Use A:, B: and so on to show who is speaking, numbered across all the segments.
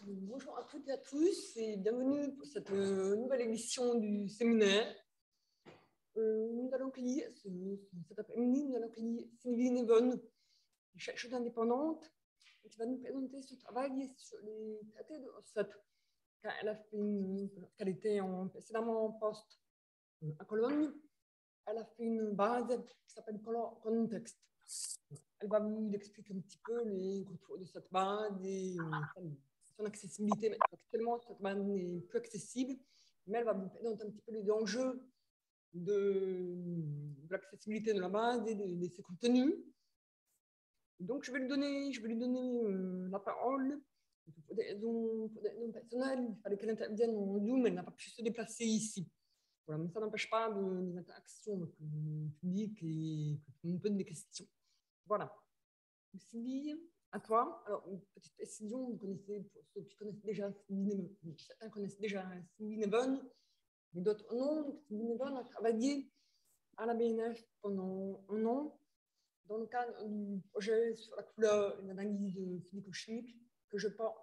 A: Bonjour à toutes et à tous et bienvenue pour cette nouvelle émission du séminaire. Nous allons accueillir cet après-midi, nous allons accueillir Sylvie Nevon, chercheuse indépendante, qui va nous présenter son travail sur les traités de Hofstede, car elle était précédemment en poste à Cologne. Elle a fait une base qui s'appelle Context. Elle va vous expliquer un petit peu les contours de cette base et son accessibilité. Mais actuellement, cette base n'est plus accessible, mais elle va vous présenter un petit peu les enjeux de l'accessibilité de la base et de ses contenus. Donc, je vais lui donner la parole. Pour des raisons personnelles, il fallait qu'elle intervienne en Zoom, elle n'a pas pu se déplacer ici. Voilà, mais ça n'empêche pas des interactions avec le public et que tout le monde pose des questions. Voilà. Sylvie, à toi. Alors, une petite précision, vous connaissez, pour ceux qui connaissent déjà certains connaissent déjà Sylvie Nevon, mais d'autres non. Sylvie Nevon a travaillé à la BNF pendant 1 an dans le cadre du projet sur la couleur, une analyse physico-chimique que je porte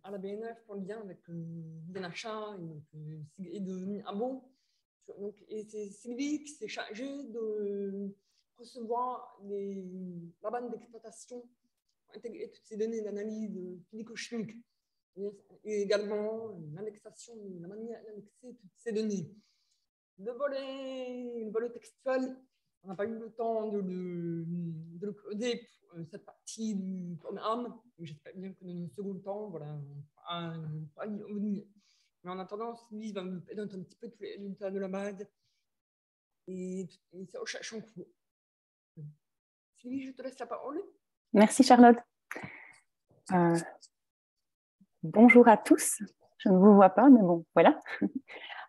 A: à la BNF en lien avec l'INHA et de Abo. Et c'est Sylvie qui s'est chargée de recevoir la bande d'exploitation pour intégrer toutes ces données d'analyse physico-chimique et également l'indexation, la manière d'indexer toutes ces données. Le volet textuel, on n'a pas eu le temps de le coder pour cette partie du programme. J'espère bien que dans le second temps, voilà, on pourra y revenir. Mais en attendant, Sylvie va me présenter un petit peu tous les résultats de la base et ses recherches en cours. Sylvie, je te laisse la parole.
B: Merci Charlotte. Bonjour à tous. Je ne vous vois pas, mais bon, voilà.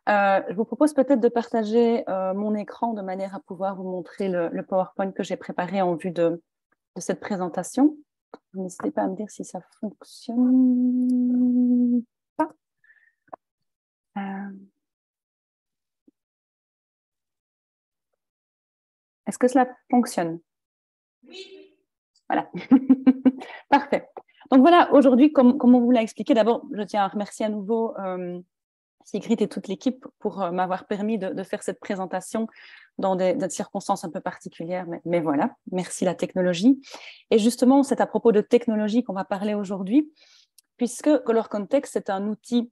B: Je vous propose peut-être de partager mon écran de manière à pouvoir vous montrer le PowerPoint que j'ai préparé en vue de cette présentation. N'hésitez pas à me dire si ça fonctionne pas. Est-ce que cela fonctionne?
A: Oui.
B: Voilà. Parfait. Donc voilà, aujourd'hui, comme on vous l'a expliqué, d'abord, je tiens à remercier à nouveau Sigrid et toute l'équipe pour m'avoir permis de faire cette présentation dans des circonstances un peu particulières, mais voilà, merci la technologie. Et justement, c'est à propos de technologie qu'on va parler aujourd'hui, puisque Color Context, c'est un outil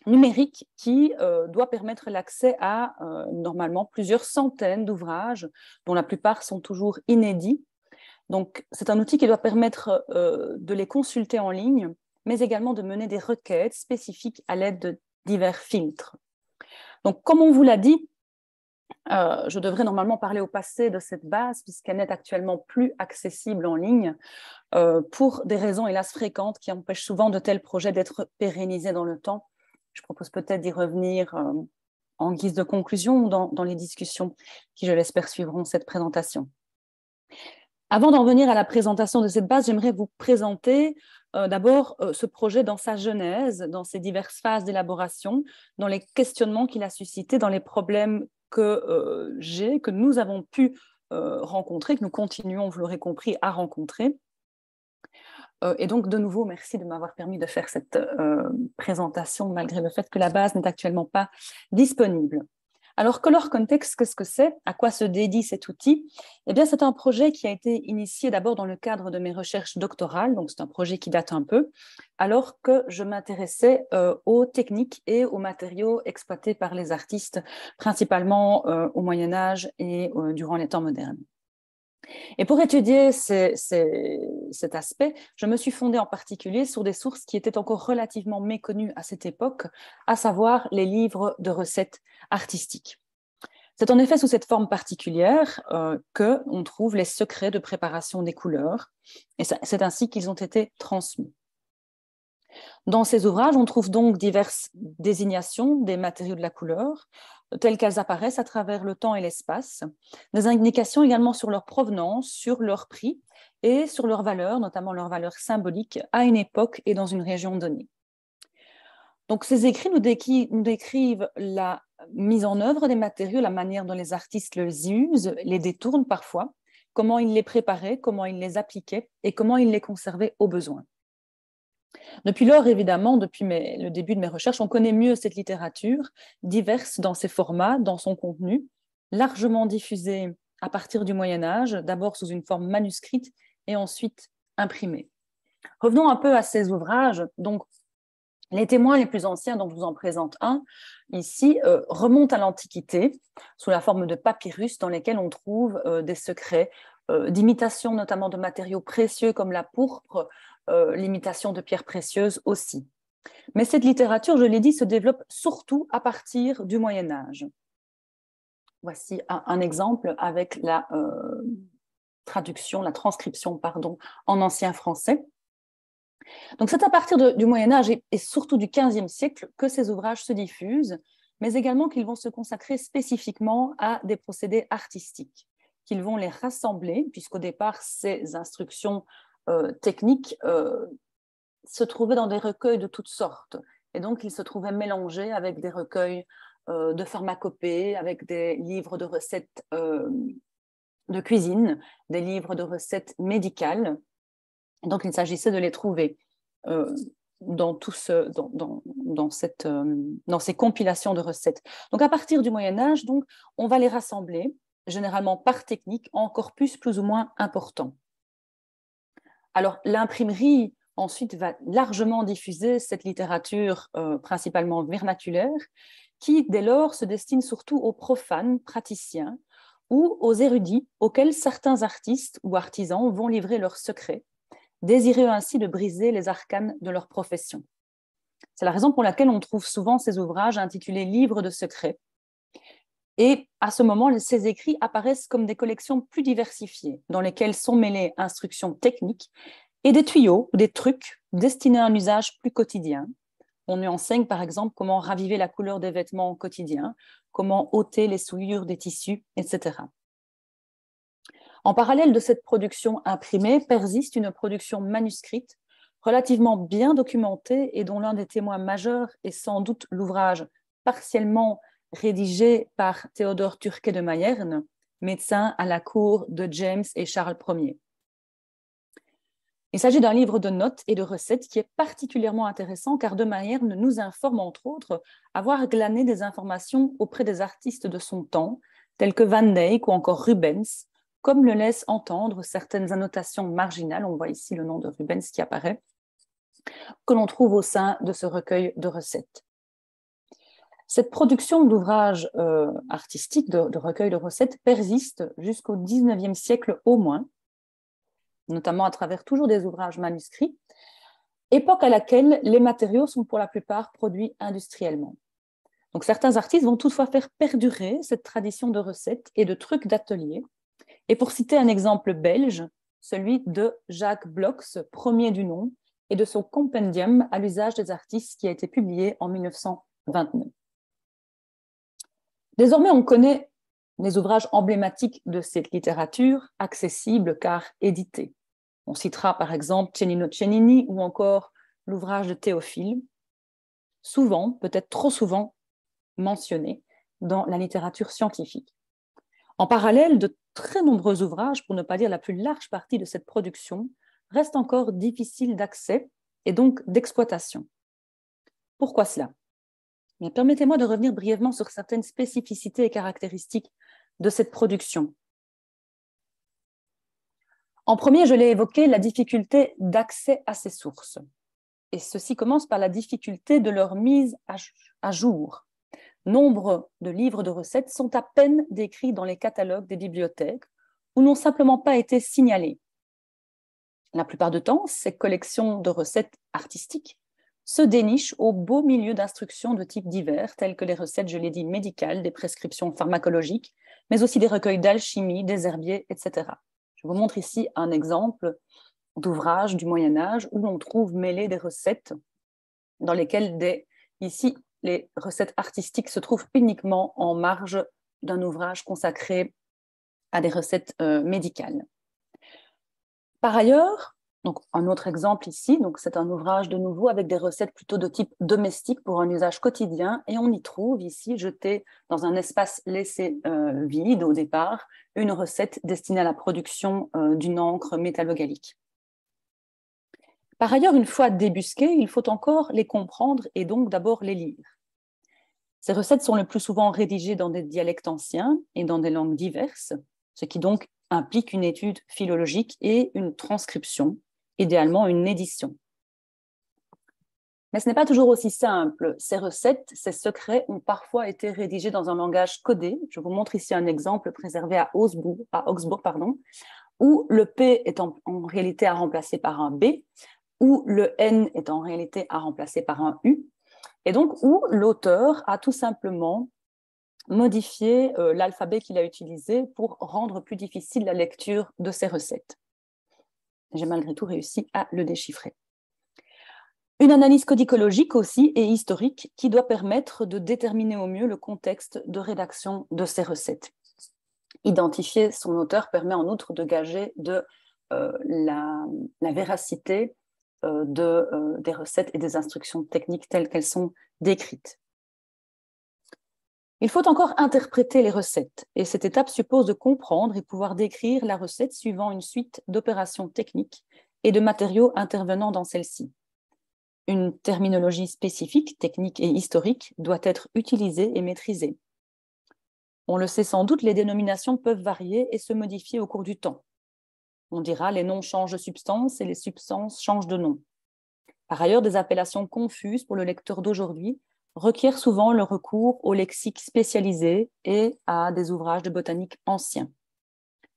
B: numérique qui doit permettre l'accès à normalement plusieurs centaines d'ouvrages, dont la plupart sont toujours inédits. Donc, c'est un outil qui doit permettre de les consulter en ligne, mais également de mener des requêtes spécifiques à l'aide de divers filtres. Donc, comme on vous l'a dit, je devrais normalement parler au passé de cette base puisqu'elle n'est actuellement plus accessible en ligne pour des raisons hélas fréquentes qui empêchent souvent de tels projets d'être pérennisés dans le temps. Je propose peut-être d'y revenir en guise de conclusion ou dans les discussions qui, je l'espère, suivront cette présentation. Avant d'en venir à la présentation de cette base, j'aimerais vous présenter d'abord ce projet dans sa genèse, dans ses diverses phases d'élaboration, dans les questionnements qu'il a suscités, dans les problèmes que nous avons pu rencontrer, que nous continuons, vous l'aurez compris, à rencontrer. Et donc, de nouveau, merci de m'avoir permis de faire cette présentation, malgré le fait que la base n'est actuellement pas disponible. Alors, Color Context, qu'est-ce que c'est? À quoi se dédie cet outil? Eh bien, c'est un projet qui a été initié d'abord dans le cadre de mes recherches doctorales, donc c'est un projet qui date un peu, alors que je m'intéressais aux techniques et aux matériaux exploités par les artistes, principalement au Moyen-Âge et durant les temps modernes. Et pour étudier cet aspect, je me suis fondée en particulier sur des sources qui étaient encore relativement méconnues à cette époque, à savoir les livres de recettes artistiques. C'est en effet sous cette forme particulière qu'on trouve les secrets de préparation des couleurs, et c'est ainsi qu'ils ont été transmis. Dans ces ouvrages, on trouve donc diverses désignations des matériaux de la couleur, telles qu'elles apparaissent à travers le temps et l'espace, des indications également sur leur provenance, sur leur prix et sur leur valeur, notamment leur valeur symbolique à une époque et dans une région donnée. Donc ces écrits nous décrivent la mise en œuvre des matériaux, la manière dont les artistes les usent, les détournent parfois, comment ils les préparaient, comment ils les appliquaient et comment ils les conservaient au besoin. Depuis lors, évidemment, depuis le début de mes recherches, on connaît mieux cette littérature, diverse dans ses formats, dans son contenu, largement diffusée à partir du Moyen-Âge, d'abord sous une forme manuscrite et ensuite imprimée. Revenons un peu à ces ouvrages. Donc, les témoins les plus anciens, dont je vous en présente un ici, remontent à l'Antiquité sous la forme de papyrus dans lesquels on trouve des secrets d'imitation notamment de matériaux précieux comme la pourpre, l'imitation de pierres précieuses aussi. Mais cette littérature, je l'ai dit, se développe surtout à partir du Moyen-Âge. Voici un exemple avec la transcription, en ancien français. Donc c'est à partir du Moyen-Âge et surtout du XVe siècle que ces ouvrages se diffusent, mais également qu'ils vont se consacrer spécifiquement à des procédés artistiques, qu'ils vont les rassembler, puisqu'au départ, ces instructions techniques se trouvaient dans des recueils de toutes sortes. Et donc, ils se trouvaient mélangés avec des recueils de pharmacopée, avec des livres de recettes de cuisine, des livres de recettes médicales. Donc, il s'agissait de les trouver dans ces compilations de recettes. Donc, à partir du Moyen-Âge, on va les rassembler, généralement par technique, en corpus plus ou moins important. Alors, l'imprimerie, ensuite, va largement diffuser cette littérature principalement vernaculaire, qui, dès lors, se destine surtout aux profanes praticiens ou aux érudits auxquels certains artistes ou artisans vont livrer leurs secrets, désireux ainsi de briser les arcanes de leur profession. C'est la raison pour laquelle on trouve souvent ces ouvrages intitulés « Livres de secrets ». Et à ce moment, ces écrits apparaissent comme des collections plus diversifiées, dans lesquelles sont mêlées instructions techniques et des tuyaux ou des trucs destinés à un usage plus quotidien. On y enseigne par exemple comment raviver la couleur des vêtements quotidiens, comment ôter les souillures des tissus, etc. En parallèle de cette production imprimée, persiste une production manuscrite relativement bien documentée et dont l'un des témoins majeurs est sans doute l'ouvrage partiellement rédigé par Théodore Turquet de Mayerne, médecin à la cour de James et Charles Ier. Il s'agit d'un livre de notes et de recettes qui est particulièrement intéressant car de Mayerne nous informe entre autres avoir glané des informations auprès des artistes de son temps, tels que Van Dyck ou encore Rubens, comme le laissent entendre certaines annotations marginales, on voit ici le nom de Rubens qui apparaît, que l'on trouve au sein de ce recueil de recettes. Cette production d'ouvrages artistiques, de recueils de recettes, persiste jusqu'au XIXe siècle au moins, notamment à travers toujours des ouvrages manuscrits, époque à laquelle les matériaux sont pour la plupart produits industriellement. Donc certains artistes vont toutefois faire perdurer cette tradition de recettes et de trucs d'atelier. Et pour citer un exemple belge, celui de Jacques Blox, premier du nom, et de son compendium à l'usage des artistes qui a été publié en 1929. Désormais, on connaît les ouvrages emblématiques de cette littérature, accessibles car édités. On citera par exemple Cennino Cennini ou encore l'ouvrage de Théophile, souvent, peut-être trop souvent, mentionné dans la littérature scientifique. En parallèle, de très nombreux ouvrages, pour ne pas dire la plus large partie de cette production, restent encore difficiles d'accès et donc d'exploitation. Pourquoi cela ? Mais permettez-moi de revenir brièvement sur certaines spécificités et caractéristiques de cette production. En premier, je l'ai évoqué, la difficulté d'accès à ces sources. Et ceci commence par la difficulté de leur mise à jour. Nombre de livres de recettes sont à peine décrits dans les catalogues des bibliothèques ou n'ont simplement pas été signalés. La plupart du temps, ces collections de recettes artistiques se dénichent au beau milieu d'instructions de types divers, telles que les recettes, je l'ai dit, médicales, des prescriptions pharmacologiques, mais aussi des recueils d'alchimie, des herbiers, etc. Je vous montre ici un exemple d'ouvrage du Moyen-Âge où l'on trouve mêlées des recettes dans lesquelles ici, les recettes artistiques se trouvent uniquement en marge d'un ouvrage consacré à des recettes médicales. Par ailleurs, donc un autre exemple ici, c'est un ouvrage de nouveau avec des recettes plutôt de type domestique pour un usage quotidien et on y trouve ici, jeté dans un espace laissé vide au départ, une recette destinée à la production d'une encre métallogallique. Par ailleurs, une fois débusquées, il faut encore les comprendre et donc d'abord les lire. Ces recettes sont le plus souvent rédigées dans des dialectes anciens et dans des langues diverses, ce qui donc implique une étude philologique et une transcription, idéalement une édition. Mais ce n'est pas toujours aussi simple. Ces recettes, ces secrets ont parfois été rédigés dans un langage codé. Je vous montre ici un exemple préservé à Augsbourg, où le P est en réalité à remplacer par un B, où le N est en réalité à remplacer par un U, et donc où l'auteur a tout simplement modifié l'alphabet qu'il a utilisé pour rendre plus difficile la lecture de ces recettes. J'ai malgré tout réussi à le déchiffrer. Une analyse codicologique aussi et historique qui doit permettre de déterminer au mieux le contexte de rédaction de ces recettes. Identifier son auteur permet en outre de gager la véracité des recettes et des instructions techniques telles qu'elles sont décrites. Il faut encore interpréter les recettes et cette étape suppose de comprendre et pouvoir décrire la recette suivant une suite d'opérations techniques et de matériaux intervenant dans celle-ci. Une terminologie spécifique, technique et historique doit être utilisée et maîtrisée. On le sait sans doute, les dénominations peuvent varier et se modifier au cours du temps. On dira les noms changent de substance et les substances changent de nom. Par ailleurs, des appellations confuses pour le lecteur d'aujourd'hui requièrent souvent le recours au lexique spécialisé et à des ouvrages de botanique anciens,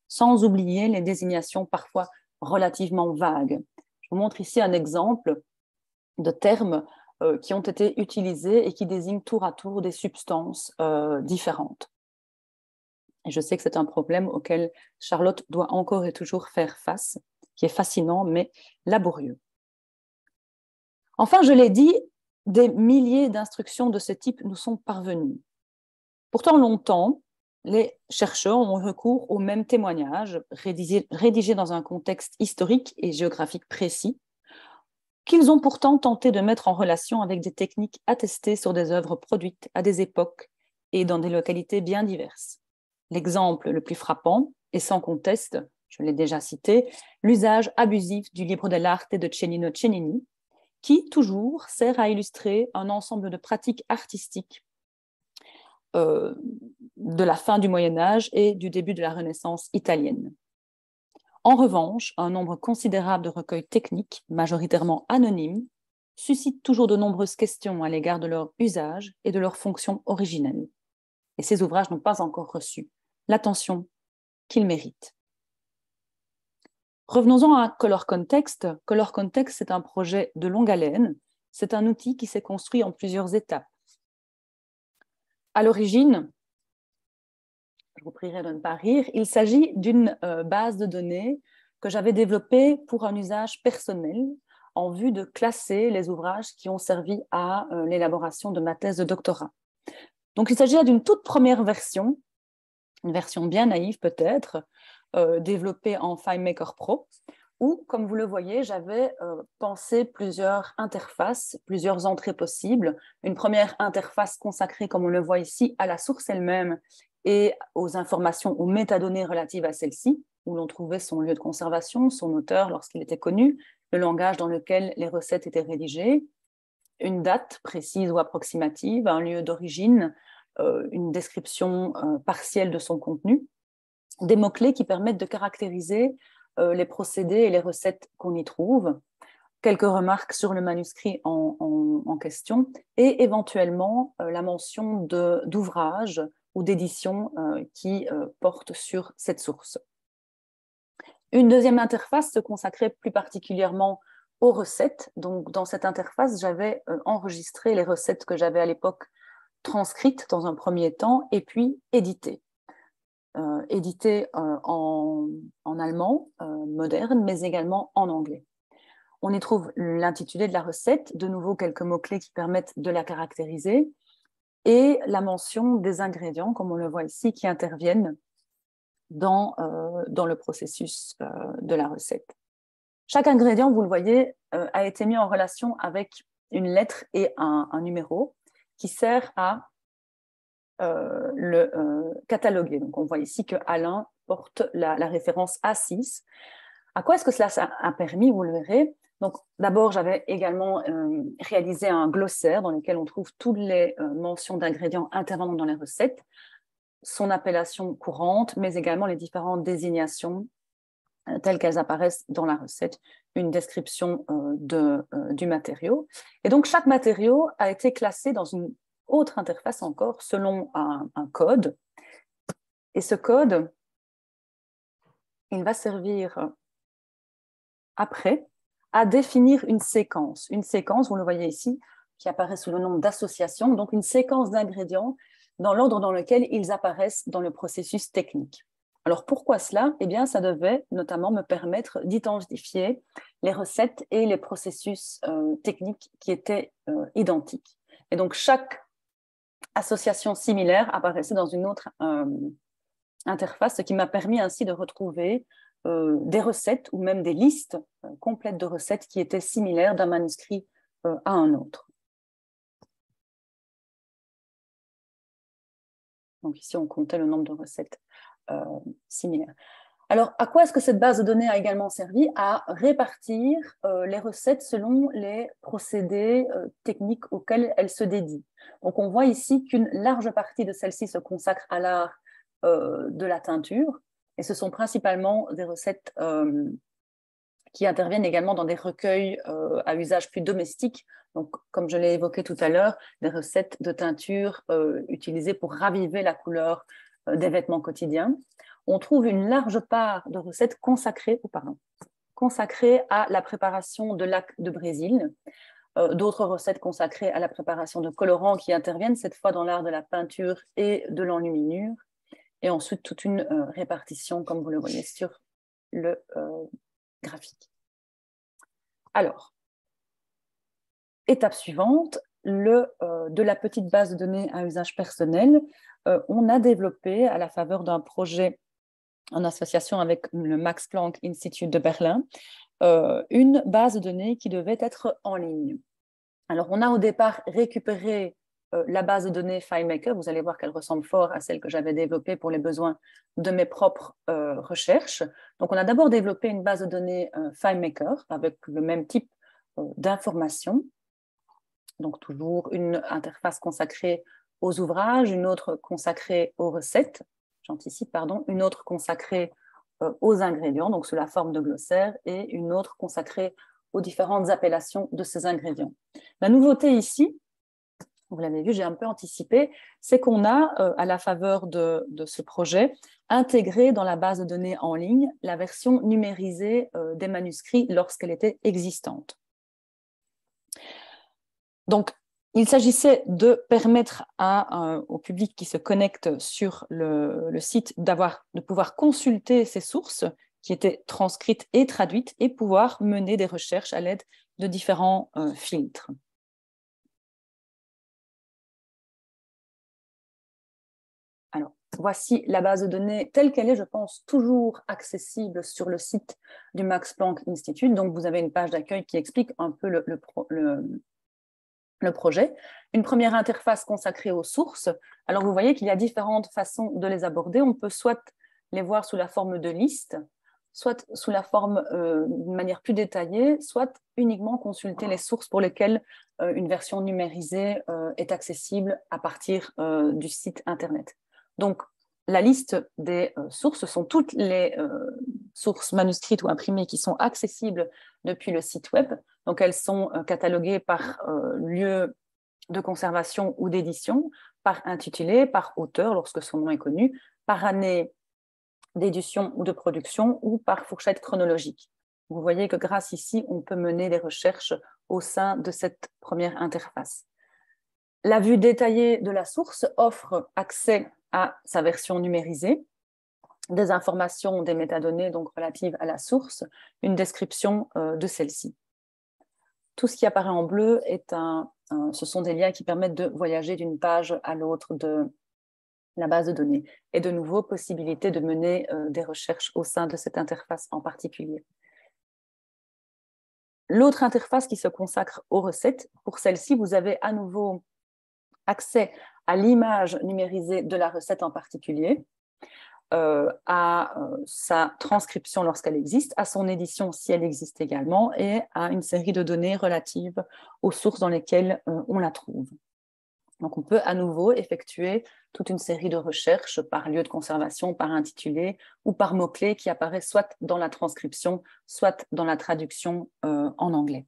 B: sans oublier les désignations parfois relativement vagues. Je vous montre ici un exemple de termes qui ont été utilisés et qui désignent tour à tour des substances différentes. Et je sais que c'est un problème auquel Charlotte doit encore et toujours faire face, qui est fascinant mais laborieux. Enfin, je l'ai dit, des milliers d'instructions de ce type nous sont parvenues. Pourtant, longtemps, les chercheurs ont recours aux mêmes témoignages, rédigés dans un contexte historique et géographique précis, qu'ils ont pourtant tenté de mettre en relation avec des techniques attestées sur des œuvres produites à des époques et dans des localités bien diverses. L'exemple le plus frappant est sans conteste, je l'ai déjà cité, l'usage abusif du Libro dell'arte de Cennino Cennini, qui toujours sert à illustrer un ensemble de pratiques artistiques de la fin du Moyen-Âge et du début de la Renaissance italienne. En revanche, un nombre considérable de recueils techniques, majoritairement anonymes, suscitent toujours de nombreuses questions à l'égard de leur usage et de leur fonction originelle. Et ces ouvrages n'ont pas encore reçu l'attention qu'ils méritent. Revenons-en à Color Context. Color Context, c'est un projet de longue haleine. C'est un outil qui s'est construit en plusieurs étapes. À l'origine, je vous prierai de ne pas rire, il s'agit d'une base de données que j'avais développée pour un usage personnel en vue de classer les ouvrages qui ont servi à l'élaboration de ma thèse de doctorat. Donc, il s'agit là d'une toute première version, une version bien naïve peut-être, développée en FileMaker Pro, où, comme vous le voyez, j'avais pensé plusieurs interfaces, plusieurs entrées possibles. Une première interface consacrée, comme on le voit ici, à la source elle-même et aux informations, aux métadonnées relatives à celle-ci, où l'on trouvait son lieu de conservation, son auteur lorsqu'il était connu, le langage dans lequel les recettes étaient rédigées, une date précise ou approximative, un lieu d'origine, une description partielle de son contenu, des mots-clés qui permettent de caractériser les procédés et les recettes qu'on y trouve, quelques remarques sur le manuscrit en question et éventuellement la mention d'ouvrages ou d'éditions qui portent sur cette source. Une deuxième interface se consacrait plus particulièrement aux recettes. Donc, dans cette interface, j'avais enregistré les recettes que j'avais à l'époque transcrites dans un premier temps et puis éditées. Édité en allemand moderne, mais également en anglais. On y trouve l'intitulé de la recette, de nouveau quelques mots-clés qui permettent de la caractériser, et la mention des ingrédients, comme on le voit ici, qui interviennent dans le processus de la recette. Chaque ingrédient, vous le voyez, a été mis en relation avec une lettre et un numéro qui sert à cataloguer. Donc, on voit ici que Alain porte la référence A6. À quoi est-ce que cela a permis, vous le verrez, Donc, d'abord, j'avais également réalisé un glossaire dans lequel on trouve toutes les mentions d'ingrédients intervenant dans les recettes, son appellation courante, mais également les différentes désignations telles qu'elles apparaissent dans la recette, une description du matériau. Et donc, chaque matériau a été classé dans une autre interface encore, selon un code. Et ce code, il va servir après à définir une séquence. Une séquence, vous le voyez ici, qui apparaît sous le nom d'association, donc une séquence d'ingrédients dans l'ordre dans lequel ils apparaissent dans le processus technique. Alors, pourquoi cela? Eh bien, ça devait notamment me permettre d'identifier les recettes et les processus techniques qui étaient identiques. Et donc, chaque association similaire apparaissait dans une autre interface, ce qui m'a permis ainsi de retrouver des recettes ou même des listes complètes de recettes qui étaient similaires d'un manuscrit à un autre. Donc ici, on comptait le nombre de recettes similaires. Alors, à quoi est-ce que cette base de données a également servi? À répartir les recettes selon les procédés techniques auxquels elles se dédient. Donc, on voit ici qu'une large partie de celles-ci se consacre à l'art de la teinture, et ce sont principalement des recettes qui interviennent également dans des recueils à usage plus domestique. Donc, comme je l'ai évoqué tout à l'heure, des recettes de teinture utilisées pour raviver la couleur des vêtements quotidiens. On trouve une large part de recettes consacrées à la préparation de lacs de Brésil, d'autres recettes consacrées à la préparation de colorants qui interviennent cette fois dans l'art de la peinture et de l'enluminure, et ensuite toute une répartition, comme vous le voyez sur le graphique. Alors, étape suivante, de la petite base de données à usage personnel, on a développé à la faveur d'un projet en association avec le Max Planck Institute de Berlin, une base de données qui devait être en ligne. Alors, on a au départ récupéré la base de données FileMaker. Vous allez voir qu'elle ressemble fort à celle que j'avais développée pour les besoins de mes propres recherches. Donc, on a d'abord développé une base de données FileMaker avec le même type d'informations. Donc, toujours une interface consacrée aux ouvrages, une autre consacrée aux recettes, j'anticipe, pardon, une autre consacrée aux ingrédients, donc sous la forme de glossaire, et une autre consacrée aux différentes appellations de ces ingrédients. La nouveauté ici, vous l'avez vu, j'ai un peu anticipé, c'est qu'on a, à la faveur de ce projet, intégré dans la base de données en ligne la version numérisée des manuscrits lorsqu'elle était existante. Donc, il s'agissait de permettre au public qui se connecte sur le site de pouvoir consulter ces sources qui étaient transcrites et traduites et pouvoir mener des recherches à l'aide de différents filtres. Alors, voici la base de données telle qu'elle est, je pense, toujours accessible sur le site du Max Planck Institute. Donc, vous avez une page d'accueil qui explique un peu le projet. Une première interface consacrée aux sources. Alors, vous voyez qu'il y a différentes façons de les aborder. On peut soit les voir sous la forme de liste, soit sous la forme d'une manière plus détaillée, soit uniquement consulter les sources pour lesquelles une version numérisée est accessible à partir du site Internet. Donc, la liste des sources sont toutes les sources manuscrites ou imprimées qui sont accessibles depuis le site web. Donc, elles sont cataloguées par lieu de conservation ou d'édition, par intitulé, par auteur, lorsque son nom est connu, par année d'édition ou de production, ou par fourchette chronologique. Vous voyez que grâce ici, on peut mener des recherches au sein de cette première interface. La vue détaillée de la source offre accès à sa version numérisée, des informations, des métadonnées donc relatives à la source, une description de celle-ci. Tout ce qui apparaît en bleu ce sont des liens qui permettent de voyager d'une page à l'autre de la base de données. Et de nouveau, possibilité de mener des recherches au sein de cette interface en particulier. L'autre interface qui se consacre aux recettes, pour celle-ci, vous avez à nouveau accès à l'image numérisée de la recette en particulier. à sa transcription lorsqu'elle existe, à son édition si elle existe également, et à une série de données relatives aux sources dans lesquelles on la trouve. Donc, on peut à nouveau effectuer toute une série de recherches par lieu de conservation, par intitulé ou par mots-clés qui apparaissent soit dans la transcription, soit dans la traduction en anglais.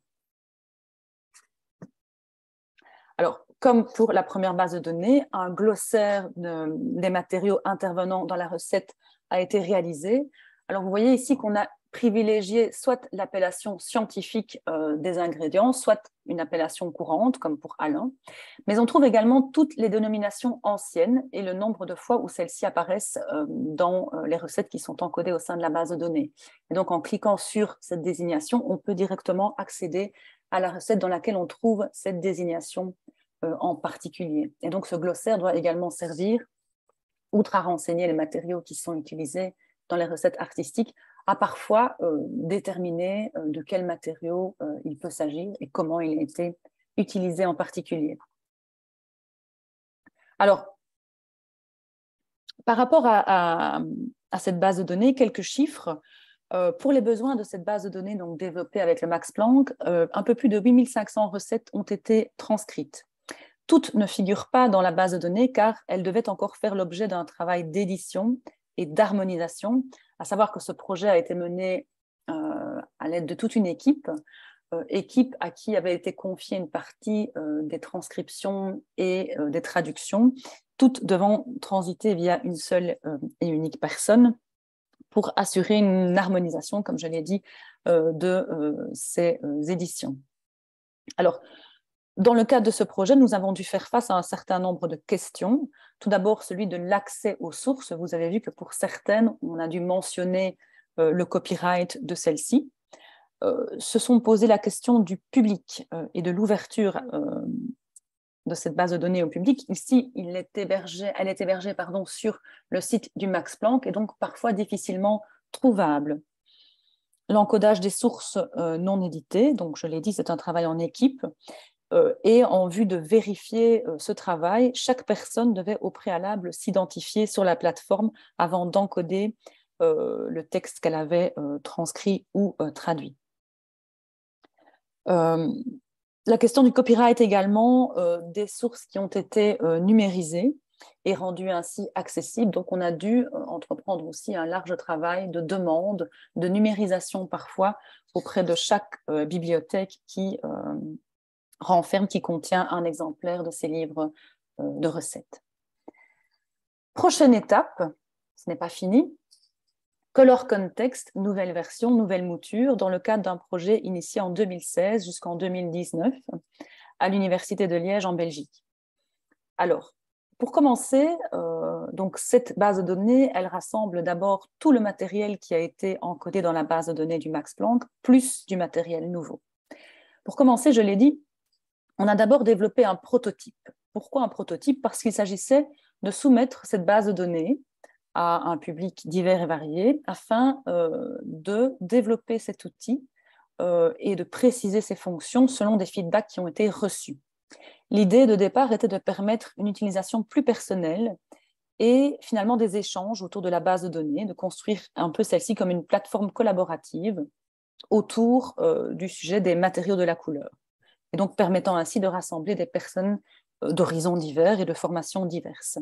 B: Alors, comme pour la première base de données, un glossaire des matériaux intervenant dans la recette a été réalisé. Alors, vous voyez ici qu'on a privilégié soit l'appellation scientifique des ingrédients, soit une appellation courante, comme pour Alain. Mais on trouve également toutes les dénominations anciennes et le nombre de fois où celles-ci apparaissent dans les recettes qui sont encodées au sein de la base de données. Et donc, en cliquant sur cette désignation, on peut directement accéder à la recette dans laquelle on trouve cette désignation en particulier. Et donc, ce glossaire doit également servir, outre à renseigner les matériaux qui sont utilisés dans les recettes artistiques, à parfois déterminer de quels matériaux il peut s'agir et comment il a été utilisé en particulier. Alors, par rapport à cette base de données, quelques chiffres. Pour les besoins de cette base de données donc développée avec le Max Planck, un peu plus de 8500 recettes ont été transcrites. Toutes ne figurent pas dans la base de données car elles devaient encore faire l'objet d'un travail d'édition et d'harmonisation, à savoir que ce projet a été mené à l'aide de toute une équipe à qui avait été confiée une partie des transcriptions et des traductions, toutes devant transiter via une seule et unique personne, pour assurer une harmonisation, comme je l'ai dit, de ces éditions. Alors, dans le cadre de ce projet, nous avons dû faire face à un certain nombre de questions. Tout d'abord, celui de l'accès aux sources. Vous avez vu que pour certaines, on a dû mentionner le copyright de celles-ci. Se sont posées la question du public et de l'ouverture de cette base de données au public. Ici, elle est hébergée sur le site du Max Planck et donc parfois difficilement trouvable. L'encodage des sources non éditées, donc je l'ai dit, c'est un travail en équipe, et en vue de vérifier ce travail, chaque personne devait au préalable s'identifier sur la plateforme avant d'encoder le texte qu'elle avait transcrit ou traduit. La question du copyright également, des sources qui ont été numérisées et rendues ainsi accessibles. Donc, on a dû entreprendre aussi un large travail de demande, de numérisation parfois, auprès de chaque bibliothèque qui renferme, qui contient un exemplaire de ces livres de recettes. Prochaine étape, ce n'est pas fini. Color Context, nouvelle version, nouvelle mouture, dans le cadre d'un projet initié en 2016 jusqu'en 2019 à l'Université de Liège en Belgique. Alors, pour commencer, donc cette base de données, elle rassemble d'abord tout le matériel qui a été encodé dans la base de données du Max Planck, plus du matériel nouveau. Pour commencer, je l'ai dit, on a d'abord développé un prototype. Pourquoi un prototype? Parce qu'il s'agissait de soumettre cette base de données à un public divers et varié afin de développer cet outil et de préciser ses fonctions selon des feedbacks qui ont été reçus. L'idée de départ était de permettre une utilisation plus personnelle et finalement des échanges autour de la base de données, de construire un peu celle-ci comme une plateforme collaborative autour du sujet des matériaux de la couleur, et donc permettant ainsi de rassembler des personnes d'horizons divers et de formations diverses.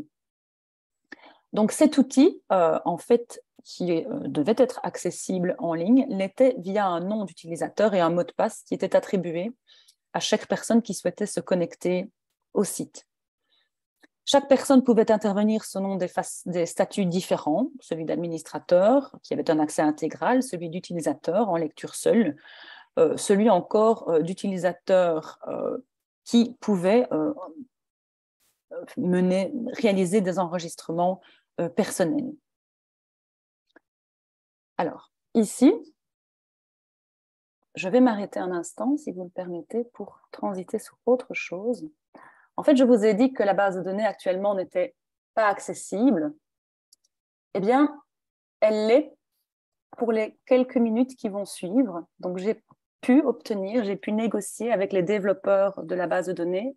B: Donc cet outil, en fait, qui devait être accessible en ligne, l'était via un nom d'utilisateur et un mot de passe qui était attribué à chaque personne qui souhaitait se connecter au site. Chaque personne pouvait intervenir selon des statuts différents, celui d'administrateur, qui avait un accès intégral, celui d'utilisateur en lecture seule, celui encore d'utilisateur qui pouvait réaliser des enregistrements personnels. Alors, ici, je vais m'arrêter un instant, si vous le permettez, pour transiter sur autre chose. En fait, je vous ai dit que la base de données actuellement n'était pas accessible. Eh bien, elle l'est pour les quelques minutes qui vont suivre. Donc, j'ai pu négocier avec les développeurs de la base de données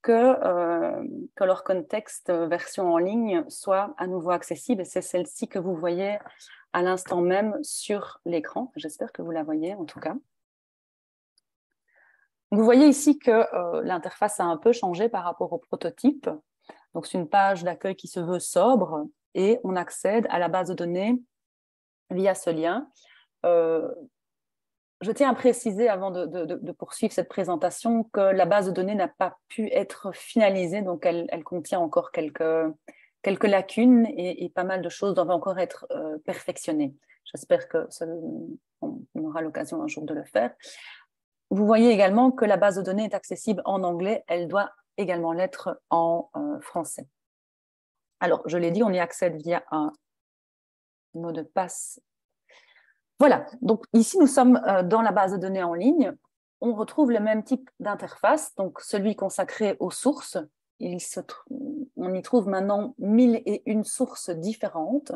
B: que leur contexte version en ligne soit à nouveau accessible. Et c'est celle-ci que vous voyez à l'instant même sur l'écran. J'espère que vous la voyez en tout cas. Vous voyez ici que l'interface a un peu changé par rapport au prototype. Donc, c'est une page d'accueil qui se veut sobre et on accède à la base de données via ce lien. Je tiens à préciser, avant de poursuivre cette présentation, que la base de données n'a pas pu être finalisée, donc elle contient encore quelques lacunes et pas mal de choses doivent encore être perfectionnées. J'espère qu'on aura l'occasion un jour de le faire. Vous voyez également que la base de données est accessible en anglais, elle doit également l'être en français. Alors, je l'ai dit, on y accède via un mot de passe. Voilà, donc ici nous sommes dans la base de données en ligne. On retrouve le même type d'interface, donc celui consacré aux sources. On y trouve maintenant 1001 sources différentes.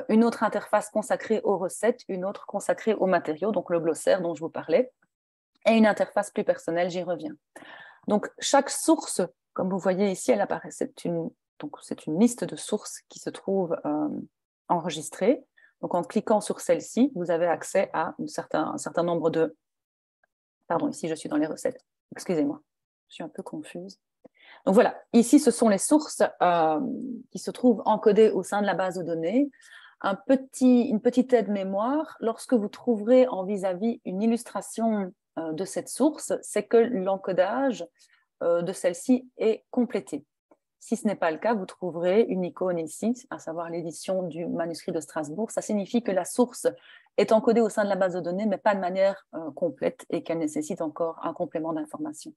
B: Une autre interface consacrée aux recettes, une autre consacrée aux matériaux, donc le glossaire dont je vous parlais, et une interface plus personnelle, j'y reviens. Donc, chaque source, comme vous voyez ici, elle apparaît. C'est une liste de sources qui se trouve enregistrée. Donc, en cliquant sur celle-ci, vous avez accès à un certain nombre de... Pardon, ici, je suis dans les recettes. Excusez-moi, je suis un peu confuse. Donc, voilà. Ici, ce sont les sources qui se trouvent encodées au sein de la base de données. Une petite aide-mémoire, lorsque vous trouverez en vis-à-vis une illustration de cette source, c'est que l'encodage de celle-ci est complété. Si ce n'est pas le cas, vous trouverez une icône ici, à savoir l'édition du manuscrit de Strasbourg. Ça signifie que la source est encodée au sein de la base de données, mais pas de manière complète et qu'elle nécessite encore un complément d'information.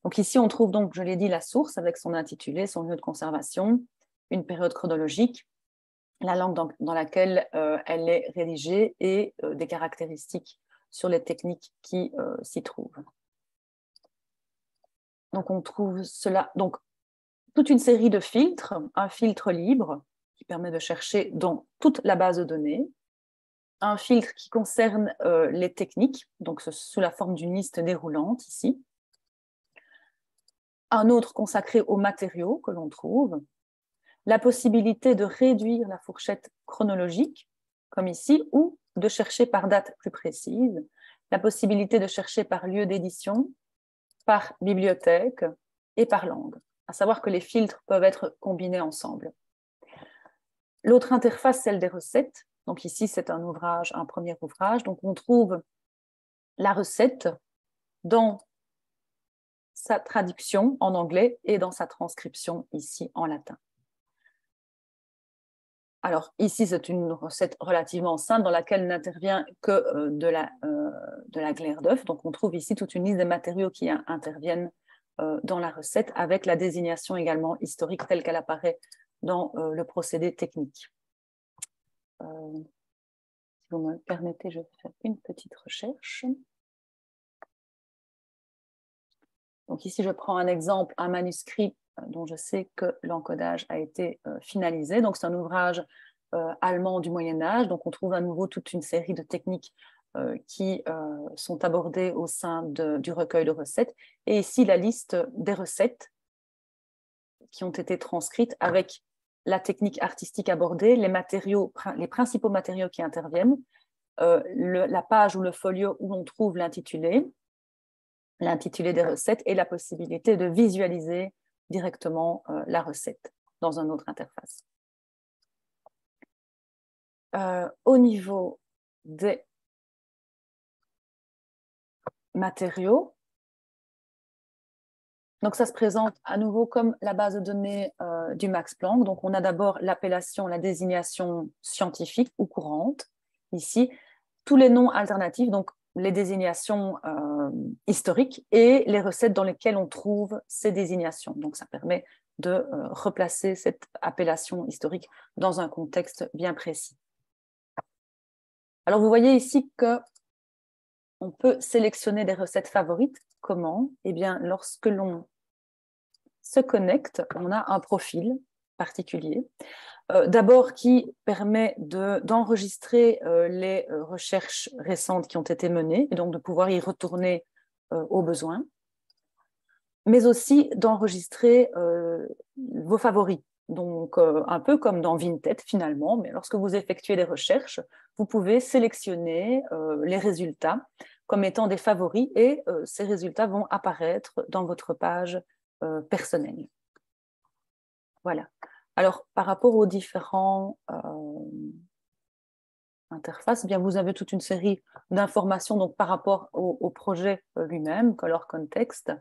B: Donc ici, on trouve donc, je l'ai dit, la source avec son intitulé, son lieu de conservation, une période chronologique, la langue dans laquelle elle est rédigée et des caractéristiques sur les techniques qui s'y trouvent. Donc, on trouve cela, donc toute une série de filtres, un filtre libre qui permet de chercher dans toute la base de données, un filtre qui concerne les techniques, donc sous la forme d'une liste déroulante ici, un autre consacré aux matériaux que l'on trouve, la possibilité de réduire la fourchette chronologique, comme ici, ou de chercher par date plus précise, la possibilité de chercher par lieu d'édition, par bibliothèque et par langue, à savoir que les filtres peuvent être combinés ensemble. L'autre interface, celle des recettes. Donc ici, c'est un premier ouvrage. Donc on trouve la recette dans sa traduction en anglais et dans sa transcription ici en latin. Alors ici, c'est une recette relativement simple dans laquelle n'intervient que de la glaire d'œuf. Donc on trouve ici toute une liste des matériaux qui interviennent dans la recette avec la désignation également historique telle qu'elle apparaît dans le procédé technique. Si vous me permettez, je vais faire une petite recherche. Donc ici, je prends un exemple, un manuscrit dont je sais que l'encodage a été finalisé. Donc c'est un ouvrage allemand du Moyen-Âge. Donc on trouve à nouveau toute une série de techniques qui sont abordées au sein du recueil de recettes. Et ici, la liste des recettes qui ont été transcrites avec la technique artistique abordée, les principaux matériaux qui interviennent, la page ou le folio où on trouve l'intitulé des recettes et la possibilité de visualiser directement la recette dans une autre interface. Au niveau des matériaux, donc ça se présente à nouveau comme la base de données du Max Planck. Donc on a d'abord l'appellation, la désignation scientifique ou courante. Ici, tous les noms alternatifs, donc les désignations historiques et les recettes dans lesquelles on trouve ces désignations. Donc ça permet de replacer cette appellation historique dans un contexte bien précis. Alors vous voyez ici qu'on peut sélectionner des recettes favorites. Comment? Eh bien, lorsque l'on se connecte, on a un profil particulier. D'abord qui permet d'enregistrer les recherches récentes qui ont été menées et donc de pouvoir y retourner au besoin. mais aussi d'enregistrer vos favoris. Donc, un peu comme dans Vinted finalement, mais lorsque vous effectuez des recherches, vous pouvez sélectionner les résultats comme étant des favoris et ces résultats vont apparaître dans votre page personnelle. Voilà. Alors, par rapport aux différents interfaces, eh bien, vous avez toute une série d'informations donc, par rapport au projet lui-même, color context,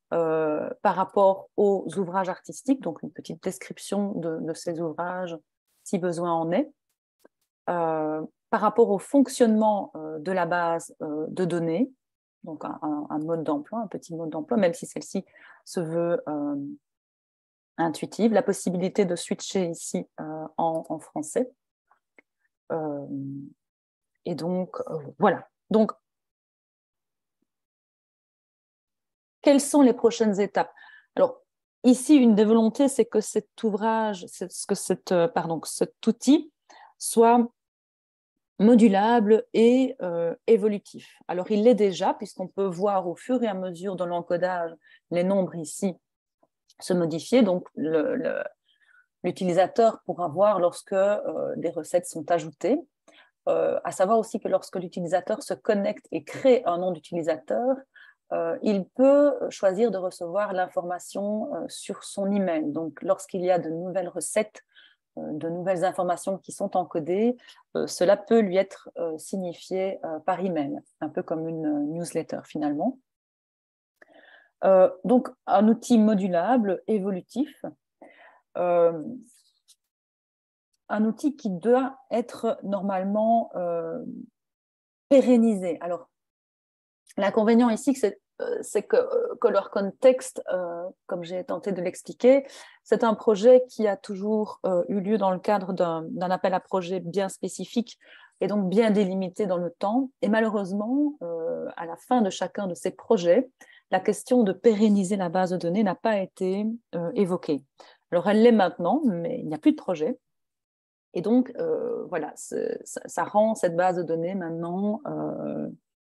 B: par rapport aux ouvrages artistiques, donc une petite description de ces ouvrages si besoin en est, par rapport au fonctionnement de la base de données, donc un mode d'emploi, un petit mode d'emploi, même si celle-ci se veut intuitive, la possibilité de switcher ici en français. Et donc, voilà. Donc, quelles sont les prochaines étapes? Alors, ici, une des volontés, c'est que cet ouvrage, que cet outil soit modulable et évolutif. Alors, il l'est déjà, puisqu'on peut voir au fur et à mesure de l'encodage les nombres ici se modifier. Donc, l'utilisateur pourra voir lorsque des recettes sont ajoutées. À savoir aussi que lorsque l'utilisateur se connecte et crée un nom d'utilisateur, il peut choisir de recevoir l'information sur son email. Donc, lorsqu'il y a de nouvelles recettes, de nouvelles informations qui sont encodées, cela peut lui être signifié par email, un peu comme une newsletter finalement. Donc, un outil modulable, évolutif, un outil qui doit être normalement pérennisé. Alors, l'inconvénient ici, c'est que Color Context, comme j'ai tenté de l'expliquer, c'est un projet qui a toujours eu lieu dans le cadre d'un appel à projet bien spécifique et donc bien délimité dans le temps. Et malheureusement, à la fin de chacun de ces projets, la question de pérenniser la base de données n'a pas été évoquée. Alors, elle l'est maintenant, mais il n'y a plus de projet. Et donc, voilà, ça rend cette base de données maintenant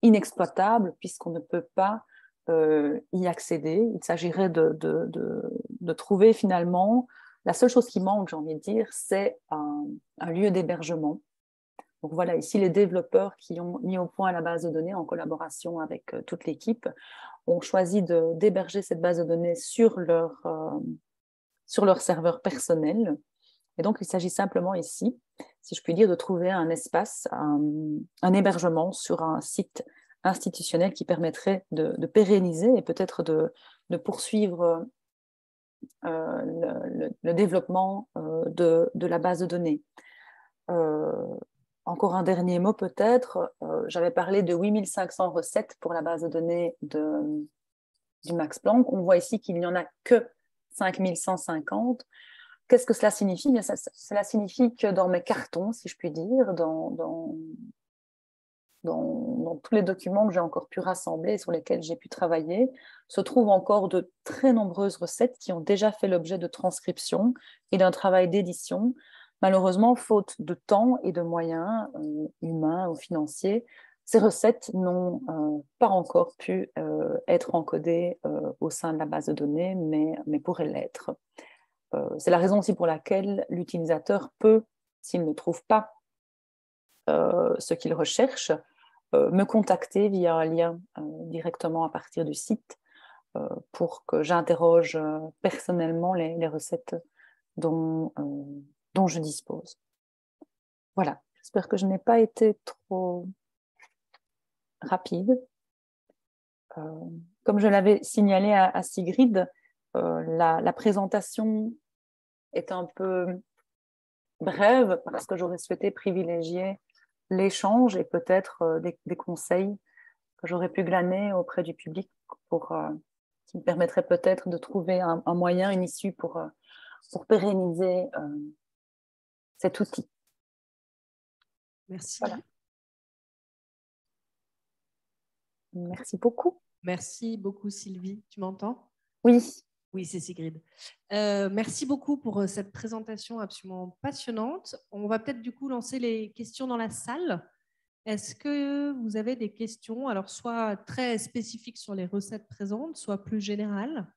B: inexploitable puisqu'on ne peut pas y accéder. Il s'agirait de trouver finalement, la seule chose qui manque, j'ai envie de dire, c'est un lieu d'hébergement. Donc voilà, ici, les développeurs qui ont mis au point la base de données en collaboration avec toute l'équipe ont choisi d'héberger cette base de données sur leur serveur personnel. Et donc, il s'agit simplement ici, si je puis dire, de trouver un espace, un hébergement sur un site institutionnel qui permettrait de pérenniser et peut-être de poursuivre le développement de la base de données. Encore un dernier mot peut-être, j'avais parlé de 8500 recettes pour la base de données du Max Planck. On voit ici qu'il n'y en a que 5150. Qu'est-ce que cela signifie? Bien, cela signifie que dans mes cartons, si je puis dire, dans tous les documents que j'ai encore pu rassembler et sur lesquels j'ai pu travailler, se trouvent encore de très nombreuses recettes qui ont déjà fait l'objet de transcription et d'un travail d'édition. Malheureusement, faute de temps et de moyens humains ou financiers, ces recettes n'ont pas encore pu être encodées au sein de la base de données, mais pourraient l'être. C'est la raison aussi pour laquelle l'utilisateur peut, s'il ne trouve pas ce qu'il recherche, me contacter via un lien directement à partir du site pour que j'interroge personnellement les recettes dont je dispose. Voilà, j'espère que je n'ai pas été trop rapide. Comme je l'avais signalé à Sigrid, la présentation est un peu brève parce que j'aurais souhaité privilégier l'échange et peut-être des conseils que j'aurais pu glaner auprès du public qui me permettrait peut-être de trouver un moyen, une issue pour pérenniser cet outil.
C: Merci.
B: Voilà. Merci beaucoup.
C: Merci beaucoup, Sylvie. Tu m'entends?
B: Oui.
C: Oui, c'est Sigrid. Merci beaucoup pour cette présentation absolument passionnante. On va peut-être du coup lancer les questions dans la salle. Est-ce que vous avez des questions, alors soit très spécifiques sur les recettes présentes, soit plus générales?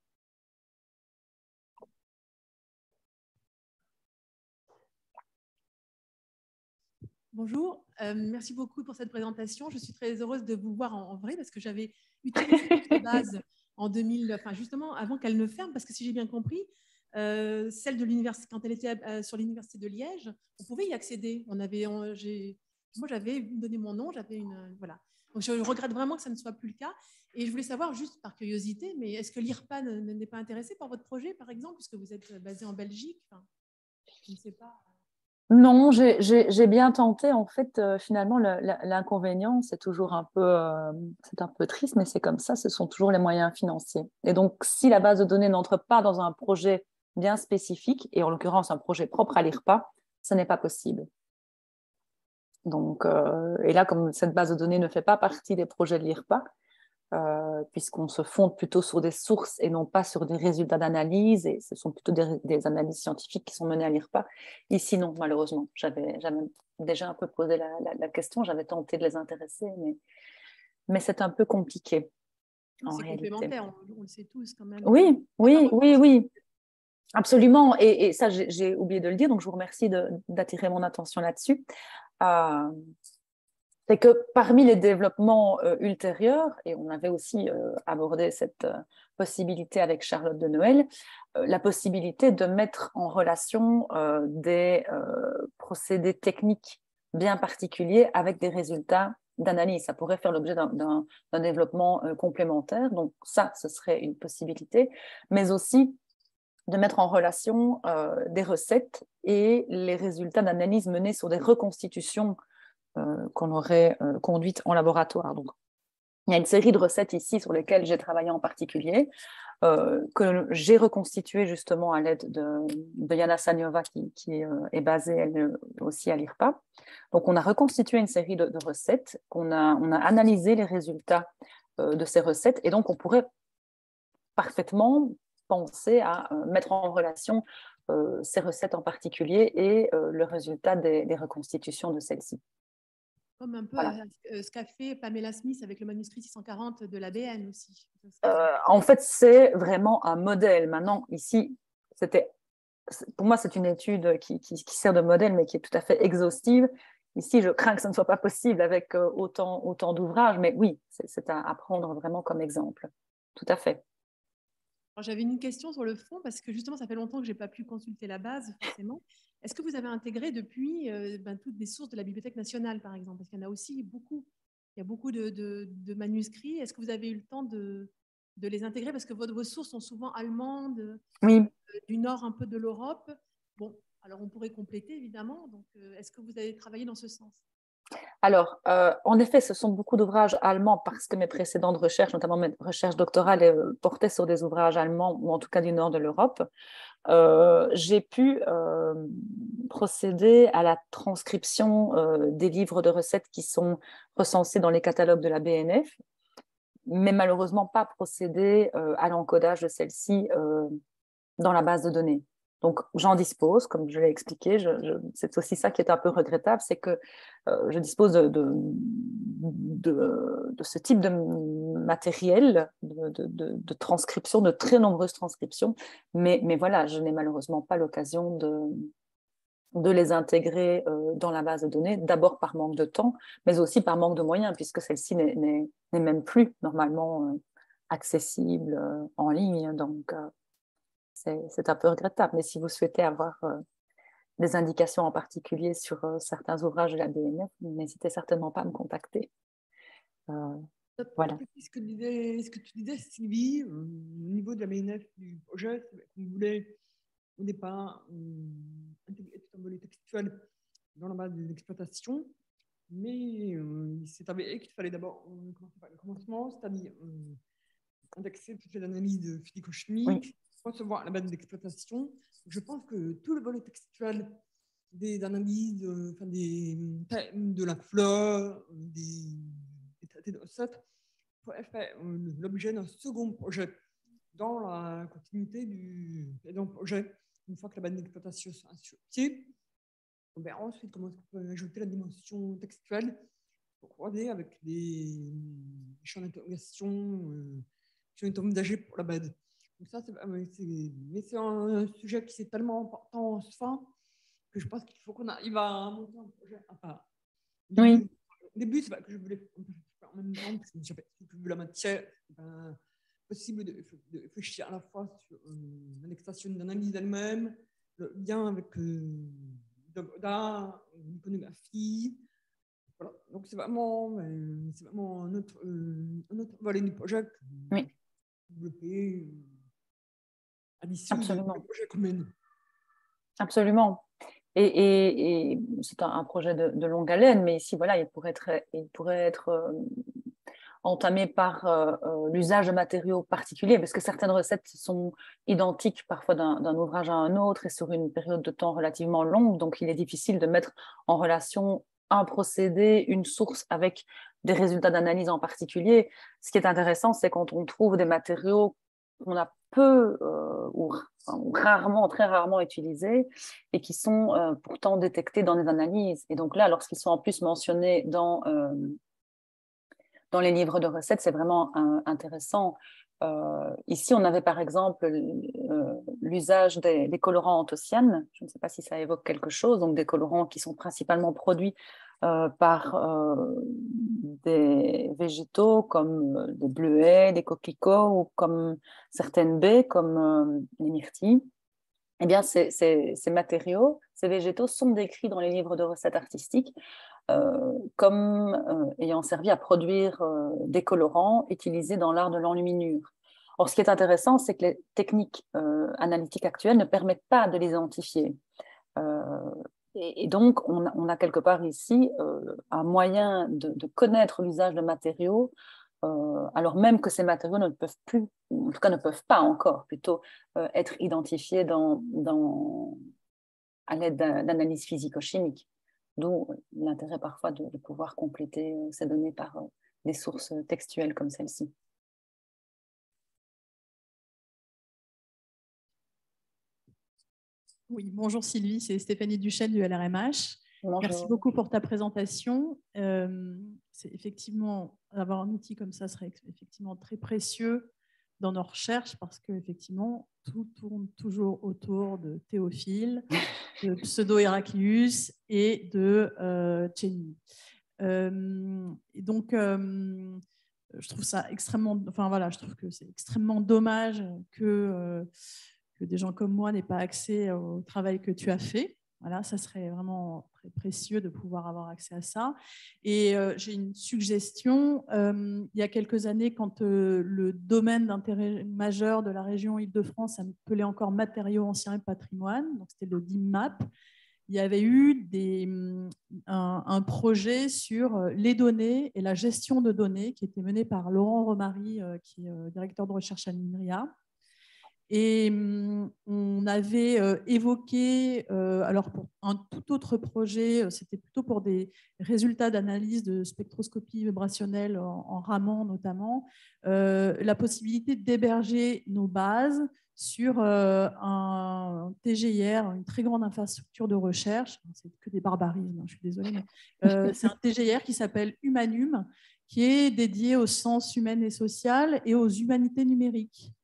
D: Bonjour, merci beaucoup pour cette présentation. Je suis très heureuse de vous voir en vrai parce que j'avais utilisé votre base en 2000, enfin justement avant qu'elle ne ferme, parce que si j'ai bien compris, celle de l'université, quand elle était sur l'université de Liège, on pouvait y accéder. Moi, j'avais donné mon nom, j'avais une voilà. Donc je regrette vraiment que ça ne soit plus le cas. Et je voulais savoir, juste par curiosité, mais est-ce que l'IRPA n'est pas intéressé par votre projet, par exemple, puisque vous êtes basé en Belgique? Enfin, je ne sais pas.
B: Non, j'ai bien tenté. En fait, finalement, l'inconvénient, c'est un peu triste, mais c'est comme ça, ce sont toujours les moyens financiers. Et donc, si la base de données n'entre pas dans un projet bien spécifique, et en l'occurrence un projet propre à l'IRPA, ce n'est pas possible. Donc, et là, comme cette base de données ne fait pas partie des projets de l'IRPA, puisqu'on se fonde plutôt sur des sources et non pas sur des résultats d'analyse, et ce sont plutôt des analyses scientifiques qui sont menées à l'IRPA. Ici, non, malheureusement. J'avais déjà un peu posé la question, j'avais tenté de les intéresser, mais c'est un peu compliqué en
D: C'est
B: réalité.
D: complémentaire, on le sait tous quand même.
B: Oui, absolument. Et ça, j'ai oublié de le dire, donc je vous remercie d'attirer mon attention là-dessus. C'est que parmi les développements ultérieurs, et on avait aussi abordé cette possibilité avec Charlotte de Noël, la possibilité de mettre en relation des procédés techniques bien particuliers avec des résultats d'analyse. Ça pourrait faire l'objet d'un développement complémentaire. Donc ça, ce serait une possibilité, mais aussi de mettre en relation des recettes et les résultats d'analyse menés sur des reconstitutions qu'on aurait conduite en laboratoire. Donc, il y a une série de recettes ici sur lesquelles j'ai travaillé en particulier, que j'ai reconstituées justement à l'aide de Yana Saniova qui est basée elle aussi à l'IRPA. Donc, on a reconstitué une série de recettes, on a analysé les résultats de ces recettes, et donc on pourrait parfaitement penser à mettre en relation ces recettes en particulier et le résultat des reconstitutions de celles-ci.
D: Comme un peu
B: Voilà.
D: ce qu'a fait Pamela Smith avec le manuscrit 640 de l'ABN aussi.
B: En fait, c'est vraiment un modèle. Maintenant, ici, pour moi, c'est une étude qui sert de modèle, mais qui est tout à fait exhaustive. Ici, je crains que ce ne soit pas possible avec autant d'ouvrages, mais oui, c'est à prendre vraiment comme exemple. Tout à fait.
D: J'avais une question sur le fond, parce que justement, ça fait longtemps que je n'ai pas pu consulter la base, forcément. Est-ce que vous avez intégré depuis toutes les sources de la Bibliothèque nationale, par exemple? Parce qu'il y en a aussi beaucoup. Il y a beaucoup de manuscrits. Est-ce que vous avez eu le temps de les intégrer? Parce que vos sources sont souvent allemandes,
B: Oui.
D: Du nord un peu de l'Europe. Bon, alors on pourrait compléter, évidemment. Donc, est-ce que vous avez travaillé dans ce sens?
B: Alors, en effet, ce sont beaucoup d'ouvrages allemands parce que mes précédentes recherches, notamment mes recherches doctorales, portaient sur des ouvrages allemands ou en tout cas du nord de l'Europe. J'ai pu procéder à la transcription des livres de recettes qui sont recensés dans les catalogues de la BNF, mais malheureusement pas procéder à l'encodage de celles-ci dans la base de données. Donc, j'en dispose, comme je l'ai expliqué. C'est aussi ça qui est un peu regrettable, c'est que je dispose de ce type de matériel, de transcription, de très nombreuses transcriptions. Mais voilà, je n'ai malheureusement pas l'occasion de les intégrer dans la base de données, d'abord par manque de temps, mais aussi par manque de moyens, puisque celle-ci n'est même plus normalement accessible en ligne. Donc, c'est un peu regrettable, mais si vous souhaitez avoir des indications en particulier sur certains ouvrages de la BNF, n'hésitez certainement pas à me contacter. Voilà.
A: Ce que tu disais, Sylvie, au niveau de la BNF du projet, qu'on voulait au départ intégrer tout un volet textuel dans la base des exploitations, mais il s'est avéré qu'il fallait d'abord commencer par le commencement, c'est-à-dire indexer toutes les analyses physico-chimiques, recevoir la base d'exploitation. Je pense que tout le volet textuel des analyses, de la flore, des traités de recettes, pourrait faire l'objet d'un second projet dans la continuité du précédent projet. Une fois que la base d'exploitation sera sur pied, on verra ensuite comment on peut ajouter la dimension textuelle croisé avec des champs d'interrogation qui ont été envisagés pour la BED. Donc ça, mais c'est un sujet qui est tellement important en soi que je pense qu'il faut qu'on arrive à monter un projet à part.
B: Oui.
A: Au début, c'est pas que je voulais faire en même temps, parce que j'avais vu la matière, c'est pas possible de réfléchir à la fois sur l'annexation d'analyse elle-même, le lien avec d'art, l'iconographie. Voilà. Donc c'est vraiment un autre volet du projet que
B: Oui.
A: développer à l'issue du projet qu'on mène.
B: Absolument. Et c'est un projet de longue haleine, mais ici, voilà, il pourrait être entamé par l'usage de matériaux particuliers, parce que certaines recettes sont identiques parfois d'un ouvrage à un autre et sur une période de temps relativement longue, donc il est difficile de mettre en relation un procédé, une source avec des résultats d'analyse en particulier. Ce qui est intéressant, c'est quand on trouve des matériaux qu'on a peu ou rarement, très rarement utilisés et qui sont pourtant détectés dans des analyses. Et donc là, lorsqu'ils sont en plus mentionnés dans les livres de recettes, c'est vraiment intéressant. Ici, on avait par exemple l'usage des colorants anthocyanes. Je ne sais pas si ça évoque quelque chose. Donc, des colorants qui sont principalement produits par des végétaux comme des bleuets, des coquelicots ou comme certaines baies comme les myrtilles. Eh bien, ces matériaux, ces végétaux sont décrits dans les livres de recettes artistiques comme ayant servi à produire des colorants utilisés dans l'art de l'enluminure. Or, ce qui est intéressant, c'est que les techniques analytiques actuelles ne permettent pas de les identifier. Et donc, on a quelque part ici un moyen de connaître l'usage de matériaux, alors même que ces matériaux ne peuvent plus, ou en tout cas ne peuvent pas encore plutôt être identifiés à l'aide d'analyses physico-chimiques. D'où l'intérêt parfois de pouvoir compléter ces données par des sources textuelles comme celle-ci.
E: Oui, bonjour Sylvie, c'est Stéphanie Duchesne du LRMH.
B: Bonjour.
E: Merci beaucoup pour ta présentation. C'est effectivement, avoir un outil comme ça serait effectivement très précieux dans nos recherches parce qu'effectivement, tout tourne toujours autour de Théophile, de Pseudo-Héraclius et de Cheney. Donc, je trouve ça extrêmement, enfin voilà, je trouve que c'est extrêmement dommage que des gens comme moi n'aient pas accès au travail que tu as fait. Voilà, ça serait vraiment très précieux de pouvoir avoir accès à ça. Et j'ai une suggestion. Il y a quelques années, quand le domaine d'intérêt majeur de la région Île-de-France s'appelait encore matériaux anciens et patrimoine, donc c'était le DIMMAP, il y avait eu un projet sur les données et la gestion de données qui était mené par Laurent Romary, qui est directeur de recherche à l'INRIA. Et on avait évoqué, alors pour un tout autre projet, c'était plutôt pour des résultats d'analyse de spectroscopie vibrationnelle en Raman notamment, la possibilité d'héberger nos bases sur un TGIR, une très grande infrastructure de recherche. C'est que des barbarismes, je suis désolée, mais c'est un TGIR qui s'appelle Humanum, qui est dédié aux sciences humaines et sociales et aux humanités numériques.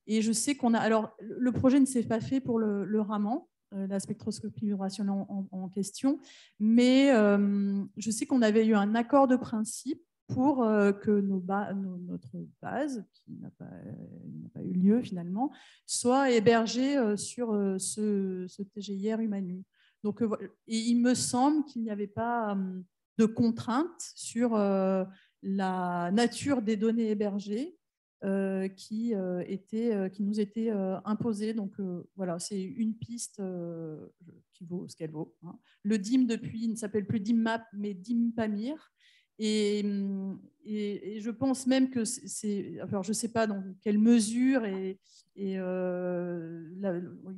E: Et je sais qu'on a. Alors, le projet ne s'est pas fait pour le Raman, la spectroscopie vibrationnelle en question, mais je sais qu'on avait eu un accord de principe pour que notre base, qui n'a pas eu lieu finalement, soit hébergée sur ce TGIR Humanum. Donc, et il me semble qu'il n'y avait pas de contraintes sur la nature des données hébergées. Qui nous était imposée. Donc voilà, c'est une piste qui vaut ce qu'elle vaut. Hein. Le DIM depuis ne s'appelle plus DIMMAP, mais DIMPAMIR. Et je pense même que c'est. Alors je ne sais pas dans quelle mesure il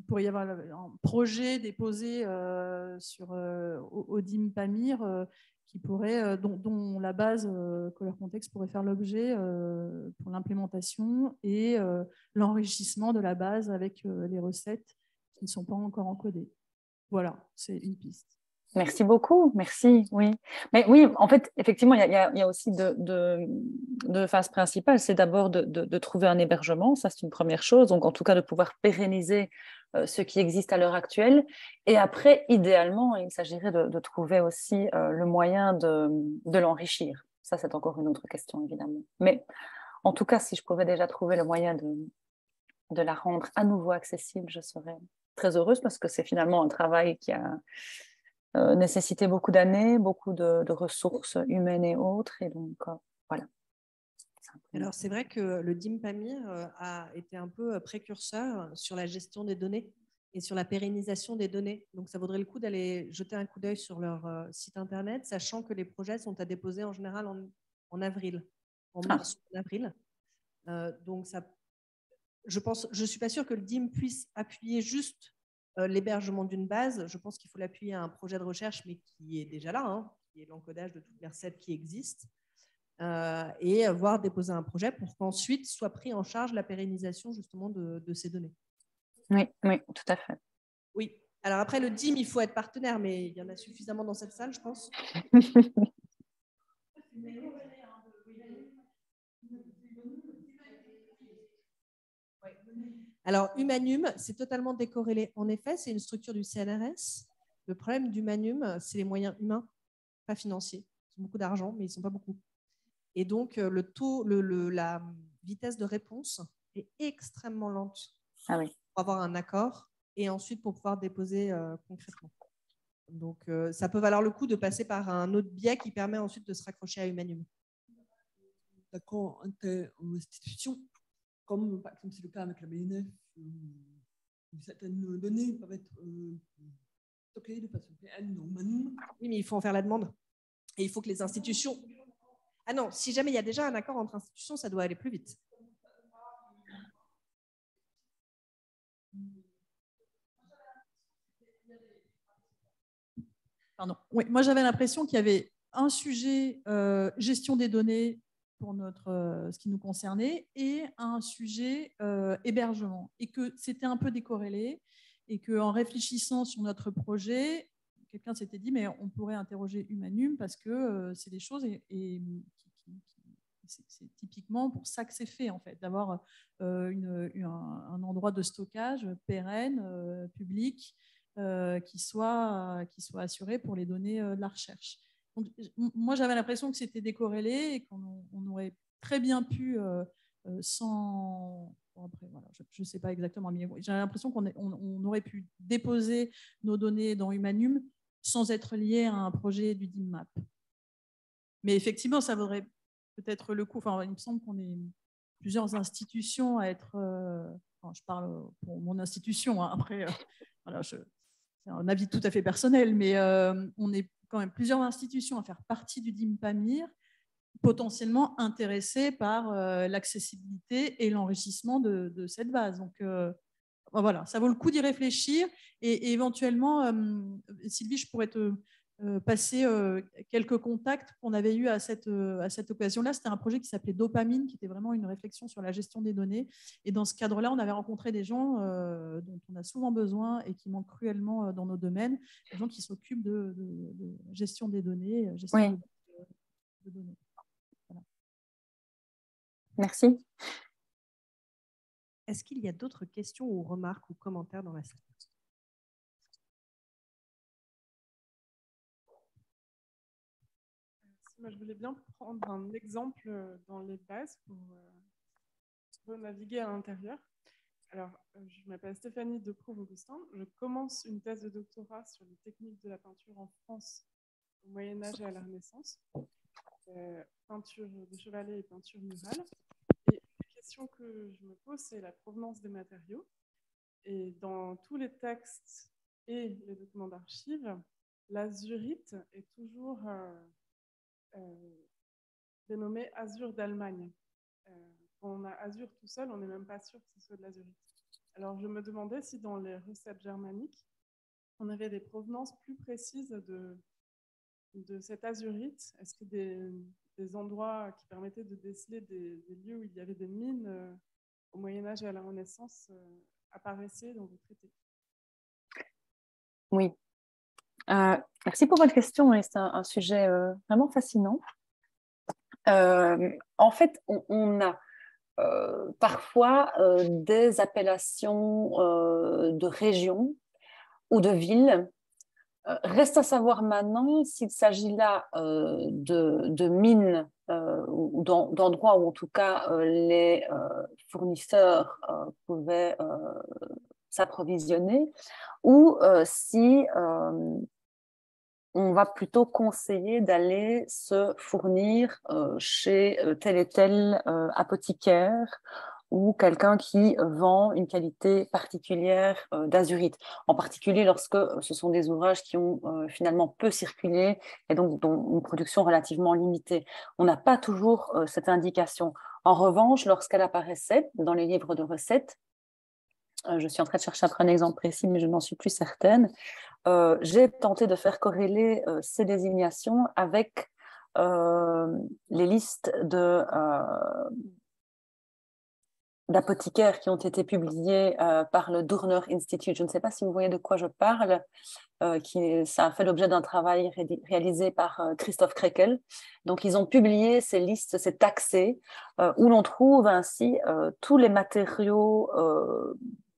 E: pourrait y avoir un projet déposé au DIMPAMIR qui pourrait, dont la base Color Context pourrait faire l'objet pour l'implémentation et l'enrichissement de la base avec les recettes qui ne sont pas encore encodées. Voilà, c'est une piste.
B: Merci beaucoup, merci, oui. Mais oui, en fait, effectivement, il y a aussi deux phases principales. C'est d'abord de trouver un hébergement, ça c'est une première chose, donc en tout cas de pouvoir pérenniser ce qui existe à l'heure actuelle. Et après, idéalement, il s'agirait de trouver aussi le moyen de l'enrichir. Ça, c'est encore une autre question, évidemment. Mais en tout cas, si je pouvais déjà trouver le moyen de la rendre à nouveau accessible, je serais très heureuse parce que c'est finalement un travail qui a nécessité beaucoup d'années, beaucoup de ressources humaines et autres. Et donc, voilà.
C: Alors, c'est vrai que le DIM Pamir a été un peu précurseur sur la gestion des données et sur la pérennisation des données. Donc, ça vaudrait le coup d'aller jeter un coup d'œil sur leur site internet, sachant que les projets sont à déposer en général en avril, en mars ou en avril. Donc, ça, je suis pas sûre que le DIM puisse appuyer juste l'hébergement d'une base. Je pense qu'il faut l'appuyer à un projet de recherche, mais qui est déjà là, hein, qui est l'encodage de toutes les recettes qui existent. Et voir déposer un projet pour qu'ensuite soit pris en charge la pérennisation justement de ces données.
B: Oui, oui, tout à fait.
C: Oui. Alors après, le DIM, il faut être partenaire, mais il y en a suffisamment dans cette salle, je pense. Alors, Humanum, c'est totalement décorrélé. En effet, c'est une structure du CNRS. Le problème d'Humanum, c'est les moyens humains, pas financiers. Ils ont beaucoup d'argent, mais ils ne sont pas beaucoup. Et donc, la vitesse de réponse est extrêmement lente
B: pour
C: avoir un accord et ensuite pour pouvoir déposer concrètement. Donc, ça peut valoir le coup de passer par un autre biais qui permet ensuite de se raccrocher à Humanum.
A: D'accord, institution, comme par exemple c'est le cas avec la BNF, certaines données peuvent être stockées de façon pérenne dans Humanum.
C: Oui, mais il faut en faire la demande. Et il faut que les institutions... Ah non, si jamais il y a déjà un accord entre institutions, ça doit aller plus vite.
E: Pardon. Oui, moi j'avais l'impression qu'il y avait un sujet gestion des données pour ce qui nous concernait et un sujet hébergement et que c'était un peu décorrélé et qu'en réfléchissant sur notre projet, quelqu'un s'était dit mais on pourrait interroger Humanum parce que c'est des choses et c'est typiquement pour ça que c'est fait en fait, d'avoir un endroit de stockage pérenne, public, qui soit assuré pour les données de la recherche. Donc, moi, j'avais l'impression que c'était décorrélé et qu'on aurait très bien pu, sans... Bon, après, voilà, je ne sais pas exactement, mais j'avais l'impression qu'on aurait pu déposer nos données dans Humanum sans être lié à un projet du DIMMAP. Mais effectivement, ça vaudrait peut-être le coup. Enfin, il me semble qu'on est plusieurs institutions à être... Enfin, je parle pour mon institution, hein. Après, voilà, c'est un avis tout à fait personnel, mais on est quand même plusieurs institutions à faire partie du DIM Pamir, potentiellement intéressées par l'accessibilité et l'enrichissement de cette base. Donc, voilà, ça vaut le coup d'y réfléchir. Et éventuellement, Sylvie, je pourrais te passer quelques contacts qu'on avait eus à cette occasion-là. C'était un projet qui s'appelait Dopamine, qui était vraiment une réflexion sur la gestion des données. Et dans ce cadre-là, on avait rencontré des gens dont on a souvent besoin et qui manquent cruellement dans nos domaines, des gens qui s'occupent de gestion des données, gestion de données. Voilà.
B: Merci.
C: Est-ce qu'il y a d'autres questions ou remarques ou commentaires dans la salle?
F: Moi, je voulais bien prendre un exemple dans les bases pour naviguer à l'intérieur. Alors, je m'appelle Stéphanie Decroux-Augustin. Je commence une thèse de doctorat sur les techniques de la peinture en France au Moyen-Âge et à la Renaissance, peinture de chevalet et peinture murale. Et la question que je me pose, c'est la provenance des matériaux. Et dans tous les textes et les documents d'archives, l'azurite est toujours dénommé azur d'Allemagne. Quand on a azur tout seul, on n'est même pas sûr que ce soit de l'azurite. Alors je me demandais si dans les recettes germaniques, on avait des provenances plus précises de cette azurite. Est-ce que des endroits qui permettaient de déceler des lieux où il y avait des mines au Moyen-Âge et à la Renaissance apparaissaient dans vos traités?
B: Oui. Merci pour votre question, et c'est un sujet vraiment fascinant. En fait, on a parfois des appellations de régions ou de villes. Reste à savoir maintenant s'il s'agit là de mines ou d'endroits où en tout cas les fournisseurs pouvaient s'approvisionner, ou si on va plutôt conseiller d'aller se fournir chez tel et tel apothicaire ou quelqu'un qui vend une qualité particulière d'azurite, en particulier lorsque ce sont des ouvrages qui ont finalement peu circulé et donc dont une production relativement limitée. On n'a pas toujours cette indication. En revanche, lorsqu'elle apparaissait dans les livres de recettes, je suis en train de chercher après un exemple précis, mais je n'en suis plus certaine, j'ai tenté de faire corréler ces désignations avec les listes d'apothicaires qui ont été publiées par le Durner Institute. Je ne sais pas si vous voyez de quoi je parle. Ça a fait l'objet d'un travail réalisé par Christoph Krekel. Donc, ils ont publié ces listes, ces taxés, où l'on trouve ainsi tous les matériaux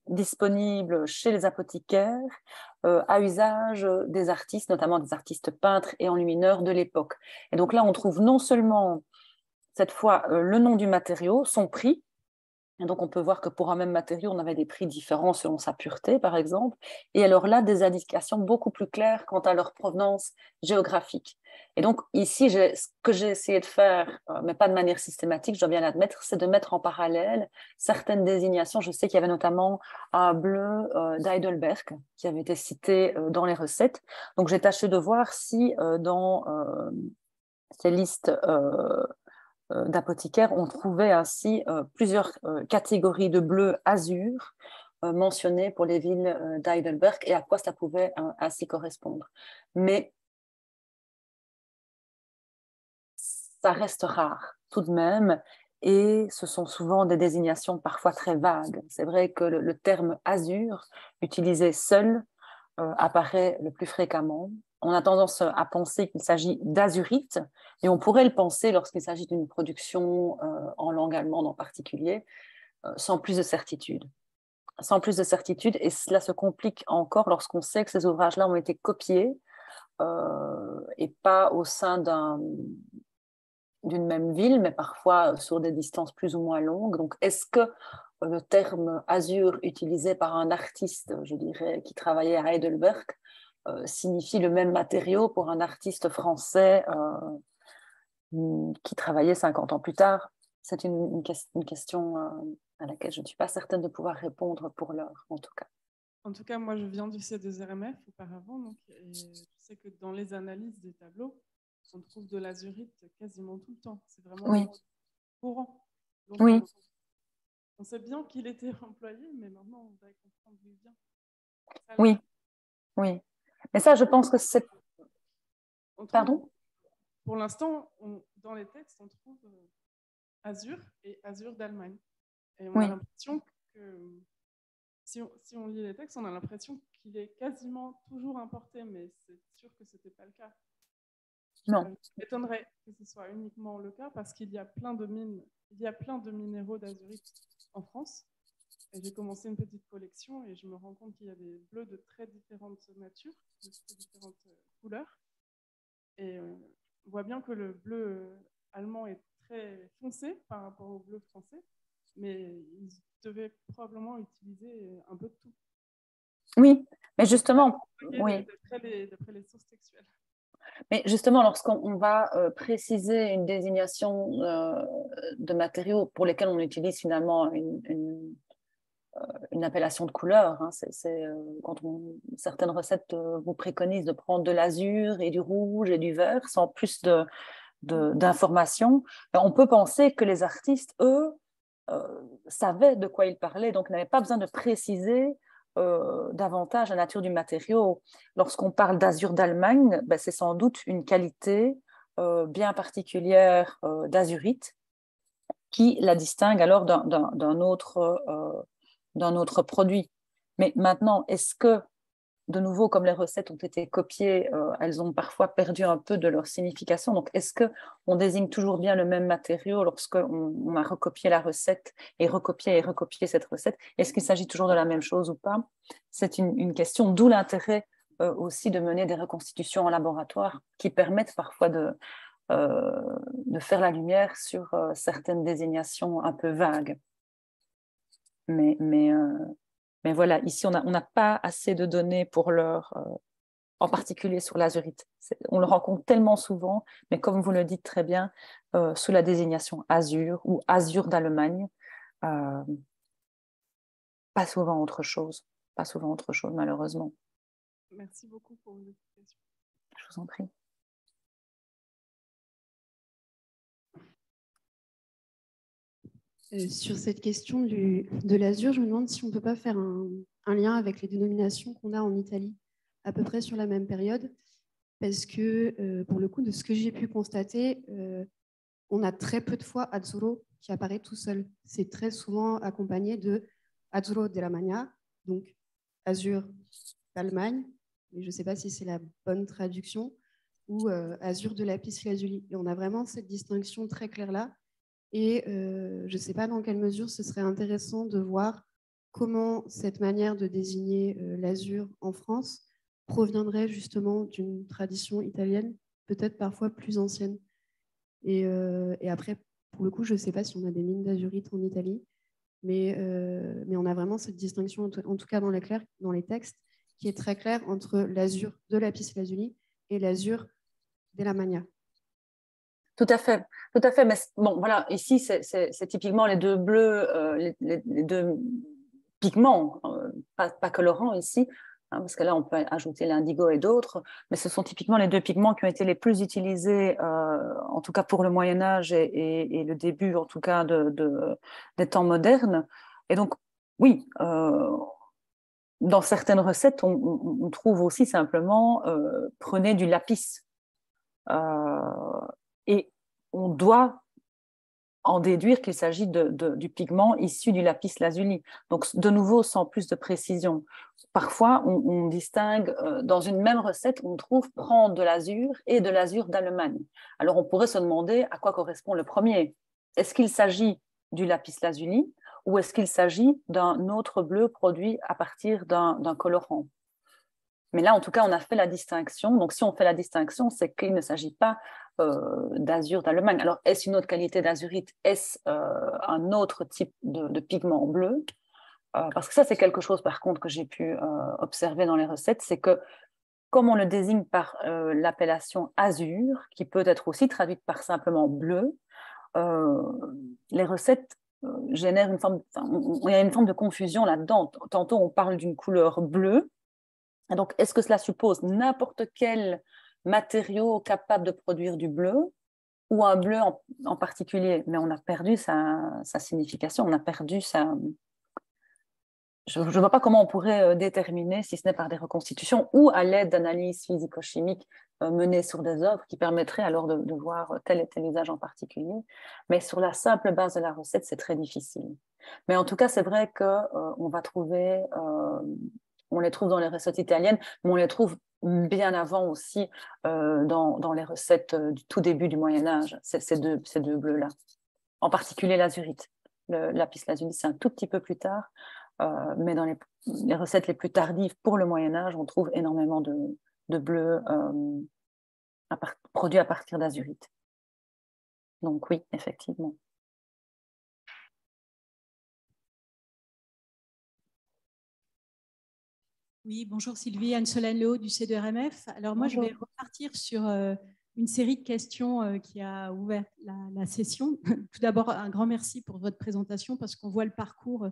B: disponibles chez les apothicaires à usage des artistes, notamment des artistes peintres et enlumineurs de l'époque. Et donc là, on trouve non seulement, cette fois, le nom du matériau, son prix. Et donc, on peut voir que pour un même matériau, on avait des prix différents selon sa pureté, par exemple. Et alors là, des indications beaucoup plus claires quant à leur provenance géographique. Et donc, ici, ce que j'ai essayé de faire, mais pas de manière systématique, je dois bien l'admettre, c'est de mettre en parallèle certaines désignations. Je sais qu'il y avait notamment un bleu d'Heidelberg qui avait été cité dans les recettes. Donc, j'ai tâché de voir si dans ces listes d'apothicaires, on trouvait ainsi plusieurs catégories de bleu azur mentionnées pour les villes d'Heidelberg et à quoi ça pouvait ainsi correspondre. Mais ça reste rare tout de même, et ce sont souvent des désignations parfois très vagues. C'est vrai que le terme azur, utilisé seul, apparaît le plus fréquemment. On a tendance à penser qu'il s'agit d'azurite, et on pourrait le penser lorsqu'il s'agit d'une production en langue allemande en particulier, sans plus de certitude. Sans plus de certitude, et cela se complique encore lorsqu'on sait que ces ouvrages-là ont été copiés et pas au sein d'une même ville, mais parfois sur des distances plus ou moins longues. Donc, est-ce que le terme azur utilisé par un artiste, je dirais, qui travaillait à Heidelberg, signifie le même matériau pour un artiste français qui travaillait 50 ans plus tard? C'est une question à laquelle je ne suis pas certaine de pouvoir répondre pour l'heure, en tout cas.
F: En tout cas, moi, je viens du C2RMF auparavant, donc, et je sais que dans les analyses des tableaux, on trouve de l'azurite quasiment tout le temps. C'est vraiment courant. Donc,
B: oui.
F: On sait bien qu'il était employé, mais maintenant, on va comprendre d'où il vient.
B: Oui, oui. Mais ça, je pense que c'est... Pardon ?
F: Pour l'instant, dans les textes, on trouve azur et azur d'Allemagne. Et on a l'impression que, si on lit les textes, on a l'impression qu'il est quasiment toujours importé, mais c'est sûr que ce n'était pas le cas.
B: Non.
F: Ça m'étonnerait que ce soit uniquement le cas parce qu'il y a plein de mines, il y a plein de minéraux d'azurite en France. Et j'ai commencé une petite collection et je me rends compte qu'il y a des bleus de très différentes natures, de très différentes couleurs. Et on voit bien que le bleu allemand est très foncé par rapport au bleu français, mais ils devaient probablement utiliser un peu de tout.
B: Oui, mais justement, oui.
F: D'après les sources textuelles.
B: Mais justement, lorsqu'on va préciser une désignation de matériaux pour lesquels on utilise finalement une appellation de couleur, hein, quand certaines recettes vous préconisent de prendre de l'azur et du rouge et du vert sans plus d'informations, on peut penser que les artistes, eux, savaient de quoi ils parlaient, donc n'avaient pas besoin de préciser davantage la nature du matériau. Lorsqu'on parle d'azur d'Allemagne, c'est sans doute une qualité bien particulière d'azurite qui la distingue alors d'un autre produit. Mais maintenant, est-ce que de nouveau, comme les recettes ont été copiées, elles ont parfois perdu un peu de leur signification. Donc, est-ce qu'on désigne toujours bien le même matériau lorsqu'on a recopié la recette et recopié cette recette? Est-ce qu'il s'agit toujours de la même chose ou pas? C'est une question, d'où l'intérêt aussi de mener des reconstitutions en laboratoire qui permettent parfois de faire la lumière sur certaines désignations un peu vagues. Mais voilà, ici, on n'a pas assez de données pour l'heure, en particulier sur l'azurite. On le rencontre tellement souvent, mais comme vous le dites très bien, sous la désignation azur ou azur d'Allemagne, pas souvent autre chose, malheureusement.
F: Merci beaucoup pour vos explications.
B: Je vous en prie.
G: Sur cette question de l'azur, je me demande si on ne peut pas faire un lien avec les dénominations qu'on a en Italie, à peu près sur la même période, parce que, pour le coup, de ce que j'ai pu constater, on a très peu de fois Azzurro qui apparaît tout seul. C'est très souvent accompagné de Azzurro della Magna, donc azur d'Allemagne, mais je ne sais pas si c'est la bonne traduction, ou azur de lapis lazuli. Et on a vraiment cette distinction très claire-là. Et je ne sais pas dans quelle mesure ce serait intéressant de voir comment cette manière de désigner l'azur en France proviendrait justement d'une tradition italienne, peut-être parfois plus ancienne. Et après, pour le coup, je ne sais pas si on a des mines d'azurite en Italie, mais on a vraiment cette distinction, en tout cas dans les textes, qui est très claire entre l'azur de lapis lazuli et l'azur della Magna.
B: Tout à fait. Mais bon, voilà, ici, c'est typiquement les deux bleus, les deux pigments, pas colorants ici, hein, parce que là, on peut ajouter l'indigo et d'autres, mais ce sont typiquement les deux pigments qui ont été les plus utilisés, en tout cas pour le Moyen-Âge et le début, en tout cas, des temps modernes. Et donc, oui, dans certaines recettes, on trouve aussi simplement prenez du lapis. Et on doit en déduire qu'il s'agit du pigment issu du lapis lazuli. Donc, de nouveau, sans plus de précision. Parfois, on distingue, dans une même recette, on trouve prendre de l'azur et de l'azur d'Allemagne. Alors, on pourrait se demander à quoi correspond le premier. Est-ce qu'il s'agit du lapis lazuli ou est-ce qu'il s'agit d'un autre bleu produit à partir d'un colorant? Mais là, en tout cas, on a fait la distinction. Donc, si on fait la distinction, c'est qu'il ne s'agit pas d'azur d'Allemagne. Alors, est-ce une autre qualité d'azurite? Est-ce un autre type de pigment bleu? Parce que ça, c'est quelque chose, par contre, que j'ai pu observer dans les recettes, c'est que comme on le désigne par l'appellation azur, qui peut être aussi traduite par simplement bleu, les recettes génèrent une forme, il y a une forme de confusion là-dedans. Tantôt, on parle d'une couleur bleue. Et donc, est-ce que cela suppose n'importe quel matériau capable de produire du bleu ou un bleu en particulier? Mais on a perdu sa signification, on a perdu sa... Je ne vois pas comment on pourrait déterminer, si ce n'est par des reconstitutions ou à l'aide d'analyses physico-chimiques menées sur des œuvres qui permettraient alors de voir tel et tel usage en particulier. Mais sur la simple base de la recette, c'est très difficile. Mais en tout cas, c'est vrai qu'on va trouver... on les trouve dans les recettes italiennes, mais on les trouve bien avant aussi dans les recettes du tout début du Moyen-Âge, ces deux bleus-là. En particulier l'azurite. Le lapis lazuli, c'est un tout petit peu plus tard, mais dans les recettes les plus tardives pour le Moyen-Âge, on trouve énormément de bleus produits à partir d'azurite. Donc oui, effectivement.
H: Oui, bonjour Sylvie, Anne-Solène Lehaut du C2RMF. Alors moi, bonjour. Je vais repartir sur une série de questions qui a ouvert la session. Tout d'abord, un grand merci pour votre présentation parce qu'on voit le parcours,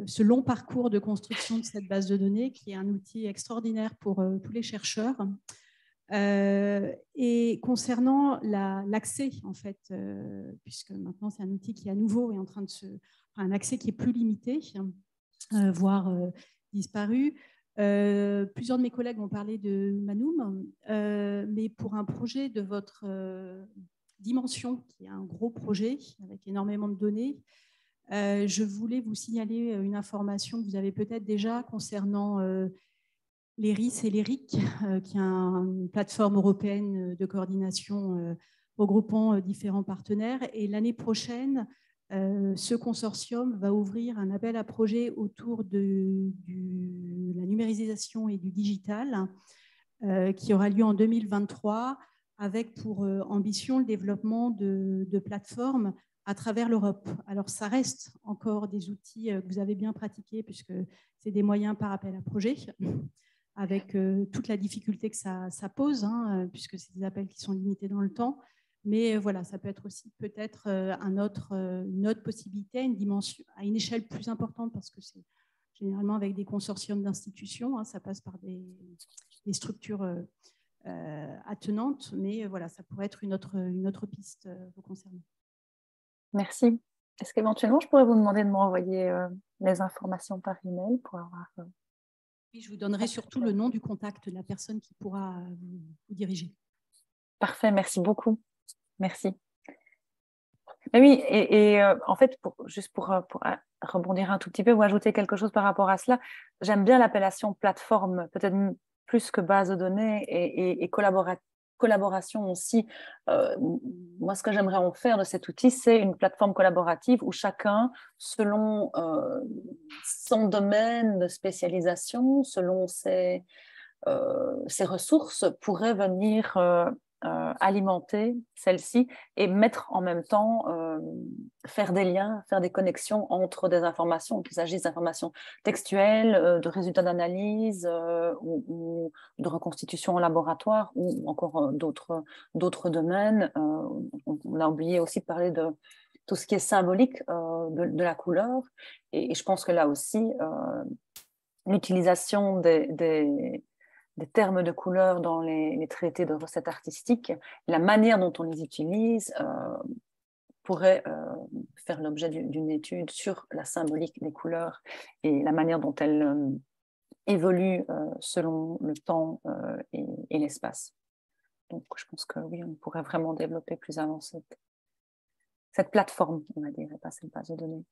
H: ce long parcours de construction de cette base de données qui est un outil extraordinaire pour tous les chercheurs. Et concernant l'accès, en fait, puisque maintenant c'est un outil qui à nouveau est en train de un accès qui est plus limité, voire disparu. Plusieurs de mes collègues ont parlé de Manoum, mais pour un projet de votre dimension, qui est un gros projet avec énormément de données, je voulais vous signaler une information que vous avez peut-être déjà concernant l'ERIS et l'ERIC, qui est une plateforme européenne de coordination regroupant différents partenaires. Et l'année prochaine, ce consortium va ouvrir un appel à projet autour de la numérisation et du digital, qui aura lieu en 2023, avec pour ambition le développement de plateformes à travers l'Europe. Alors, ça reste encore des outils que vous avez bien pratiqués, puisque c'est des moyens par appel à projet, avec toute la difficulté que ça pose, hein, puisque c'est des appels qui sont limités dans le temps. Mais voilà, ça peut être aussi peut-être une autre possibilité, une dimension, à une échelle plus importante, parce que c'est généralement avec des consortiums d'institutions, hein, ça passe par des structures attenantes, mais voilà, ça pourrait être une autre piste vous concernant.
B: Merci. Est-ce qu'éventuellement, je pourrais vous demander de m'envoyer les informations par email pour avoir...
H: Oui, je vous donnerai surtout le nom du contact de la personne qui pourra vous diriger.
B: Parfait, merci beaucoup. Merci. Mais oui, et en fait, juste pour rebondir un tout petit peu ou ajouter quelque chose par rapport à cela, j'aime bien l'appellation plateforme, peut-être plus que base de données et collaboration aussi. Moi, ce que j'aimerais en faire de cet outil, c'est une plateforme collaborative où chacun, selon son domaine de spécialisation, selon ses ressources, pourrait venir alimenter celle-ci et mettre en même temps, faire des liens, faire des connexions entre des informations, qu'il s'agisse d'informations textuelles, de résultats d'analyse ou de reconstitution en laboratoire ou encore d'autres domaines. On a oublié aussi de parler de tout ce qui est symbolique de la couleur et je pense que là aussi, l'utilisation des termes de couleur dans les traités de recettes artistiques, la manière dont on les utilise pourrait faire l'objet d'une étude sur la symbolique des couleurs et la manière dont elles évoluent selon le temps et l'espace. Donc, je pense que oui, on pourrait vraiment développer plus avant cette plateforme, on va dire, et pas cette base de données.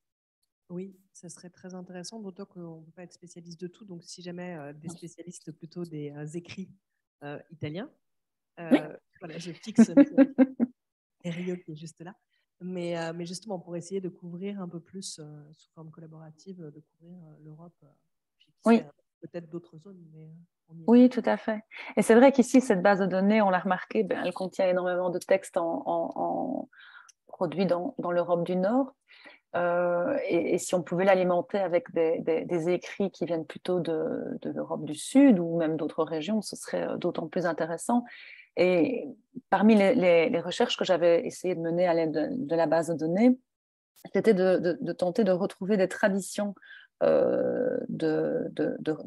C: Oui, ça serait très intéressant, d'autant qu'on ne peut pas être spécialiste de tout. Donc, si jamais des spécialistes plutôt des écrits italiens, voilà, je fixe Rio qui est juste là. Mais justement, pour essayer de couvrir un peu plus, sous forme collaborative, de couvrir l'Europe, puis peut-être d'autres zones. Mais
B: oui, tout à fait. Et c'est vrai qu'ici, cette base de données, on l'a remarqué, elle contient énormément de textes produits dans l'Europe du Nord. Et si on pouvait l'alimenter avec des écrits qui viennent plutôt de l'Europe du Sud ou même d'autres régions, ce serait d'autant plus intéressant. Et parmi les recherches que j'avais essayé de mener à l'aide de la base de données, c'était de tenter de retrouver des traditions de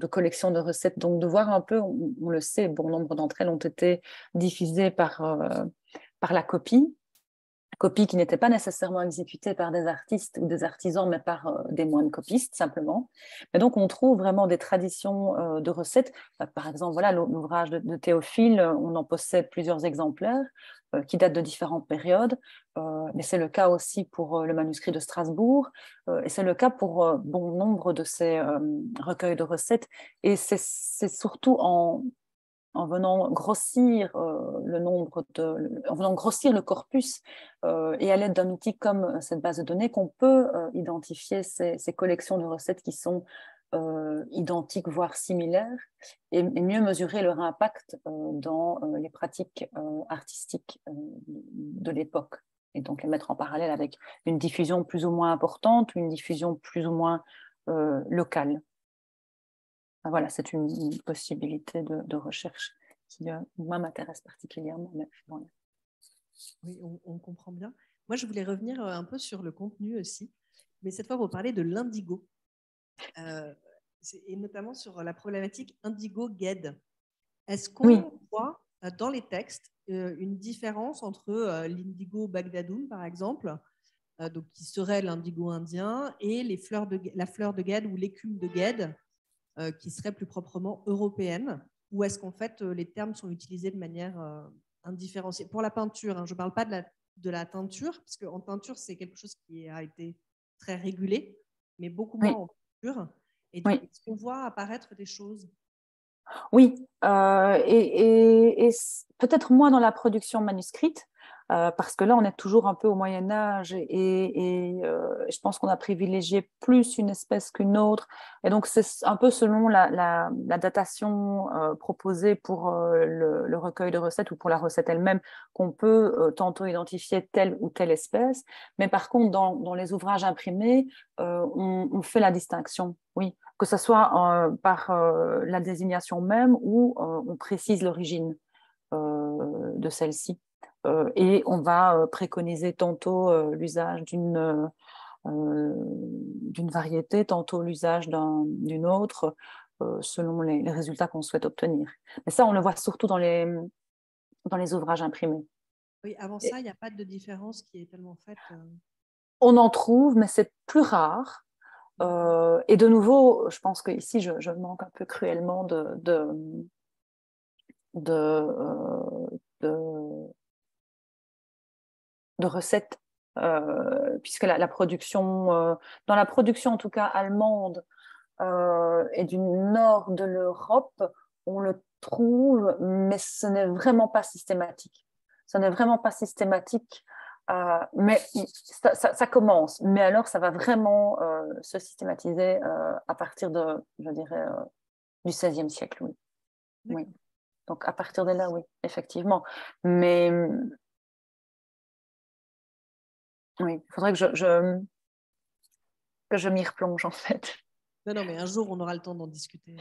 B: collection de recettes. Donc de voir un peu, on le sait, bon nombre d'entre elles ont été diffusées par la copie qui n'étaient pas nécessairement exécutées par des artistes ou des artisans, mais par des moines copistes, simplement. Mais donc, on trouve vraiment des traditions de recettes. Par exemple, voilà, l'ouvrage de Théophile, on en possède plusieurs exemplaires qui datent de différentes périodes, mais c'est le cas aussi pour le manuscrit de Strasbourg, et c'est le cas pour bon nombre de ces recueils de recettes. Et c'est surtout en venant grossir en venant grossir le corpus et à l'aide d'un outil comme cette base de données qu'on peut identifier ces collections de recettes qui sont identiques, voire similaires, et mieux mesurer leur impact dans les pratiques artistiques de l'époque. Et donc les mettre en parallèle avec une diffusion plus ou moins importante, une diffusion plus ou moins locale. Voilà, c'est une possibilité de recherche qui, moi, m'intéresse particulièrement. Mais voilà.
C: Oui, on comprend bien. Moi, je voulais revenir un peu sur le contenu aussi, mais cette fois, vous parlez de l'indigo, et notamment sur la problématique indigo-GED. Est-ce qu'on voit dans les textes une différence entre l'indigo Bagdadoun, par exemple, donc, qui serait l'indigo indien, et la fleur de GED ou l'écume de GED, qui serait plus proprement européenne, ou est-ce qu'en fait les termes sont utilisés de manière indifférenciée? Pour la peinture, hein, je ne parle pas de la teinture, parce qu'en teinture, c'est quelque chose qui a été très régulé, mais beaucoup moins en peinture. Et donc, est-ce qu'on voit apparaître des choses
B: Oui, et peut-être moins dans la production manuscrite, parce que là, on est toujours un peu au Moyen-Âge et je pense qu'on a privilégié plus une espèce qu'une autre. Et donc, c'est un peu selon la datation proposée pour le recueil de recettes ou pour la recette elle-même qu'on peut tantôt identifier telle ou telle espèce. Mais par contre, dans les ouvrages imprimés, on fait la distinction, oui, que ce soit par la désignation même ou on précise l'origine de celle-ci. Et on va préconiser tantôt l'usage d'une variété, tantôt l'usage d'une autre, selon les résultats qu'on souhaite obtenir. Mais ça, on le voit surtout dans les ouvrages imprimés.
C: Oui, avant ça, il n'y a pas de différence qui est tellement faite.
B: On en trouve, mais c'est plus rare. Et de nouveau, je pense qu'ici, je manque un peu cruellement de recettes, puisque la production, dans la production en tout cas allemande et du nord de l'Europe, on le trouve, mais ce n'est vraiment pas systématique. Ce n'est vraiment pas systématique, mais ça commence. Mais alors, ça va vraiment se systématiser à partir de, je dirais, du XVIe siècle, oui. Oui. Donc, à partir de là, oui, effectivement. Mais oui, il faudrait que je m'y replonge, en fait.
C: Non, mais un jour, on aura le temps d'en discuter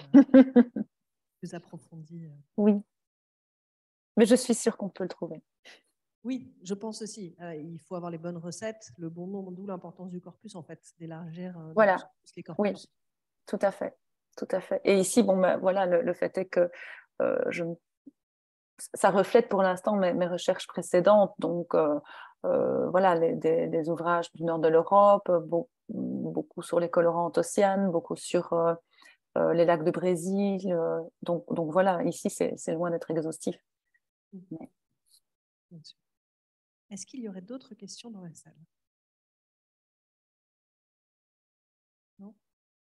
C: plus approfondi.
B: Oui, mais je suis sûre qu'on peut le trouver.
C: Oui, je pense aussi. Il faut avoir les bonnes recettes, le bon nombre, d'où l'importance du corpus, en fait, d'élargir
B: voilà.
C: les corpus.
B: Oui, tout à fait. Tout à fait. Et ici, bon, ben, voilà, le fait est que ça reflète pour l'instant mes recherches précédentes. Donc, voilà, des ouvrages du nord de l'Europe, beaucoup sur les colorants anthocyanes, beaucoup sur les lacs de Brésil. Donc voilà, ici, c'est loin d'être exhaustif. Mais...
C: Est-ce qu'il y aurait d'autres questions dans la salle? Non?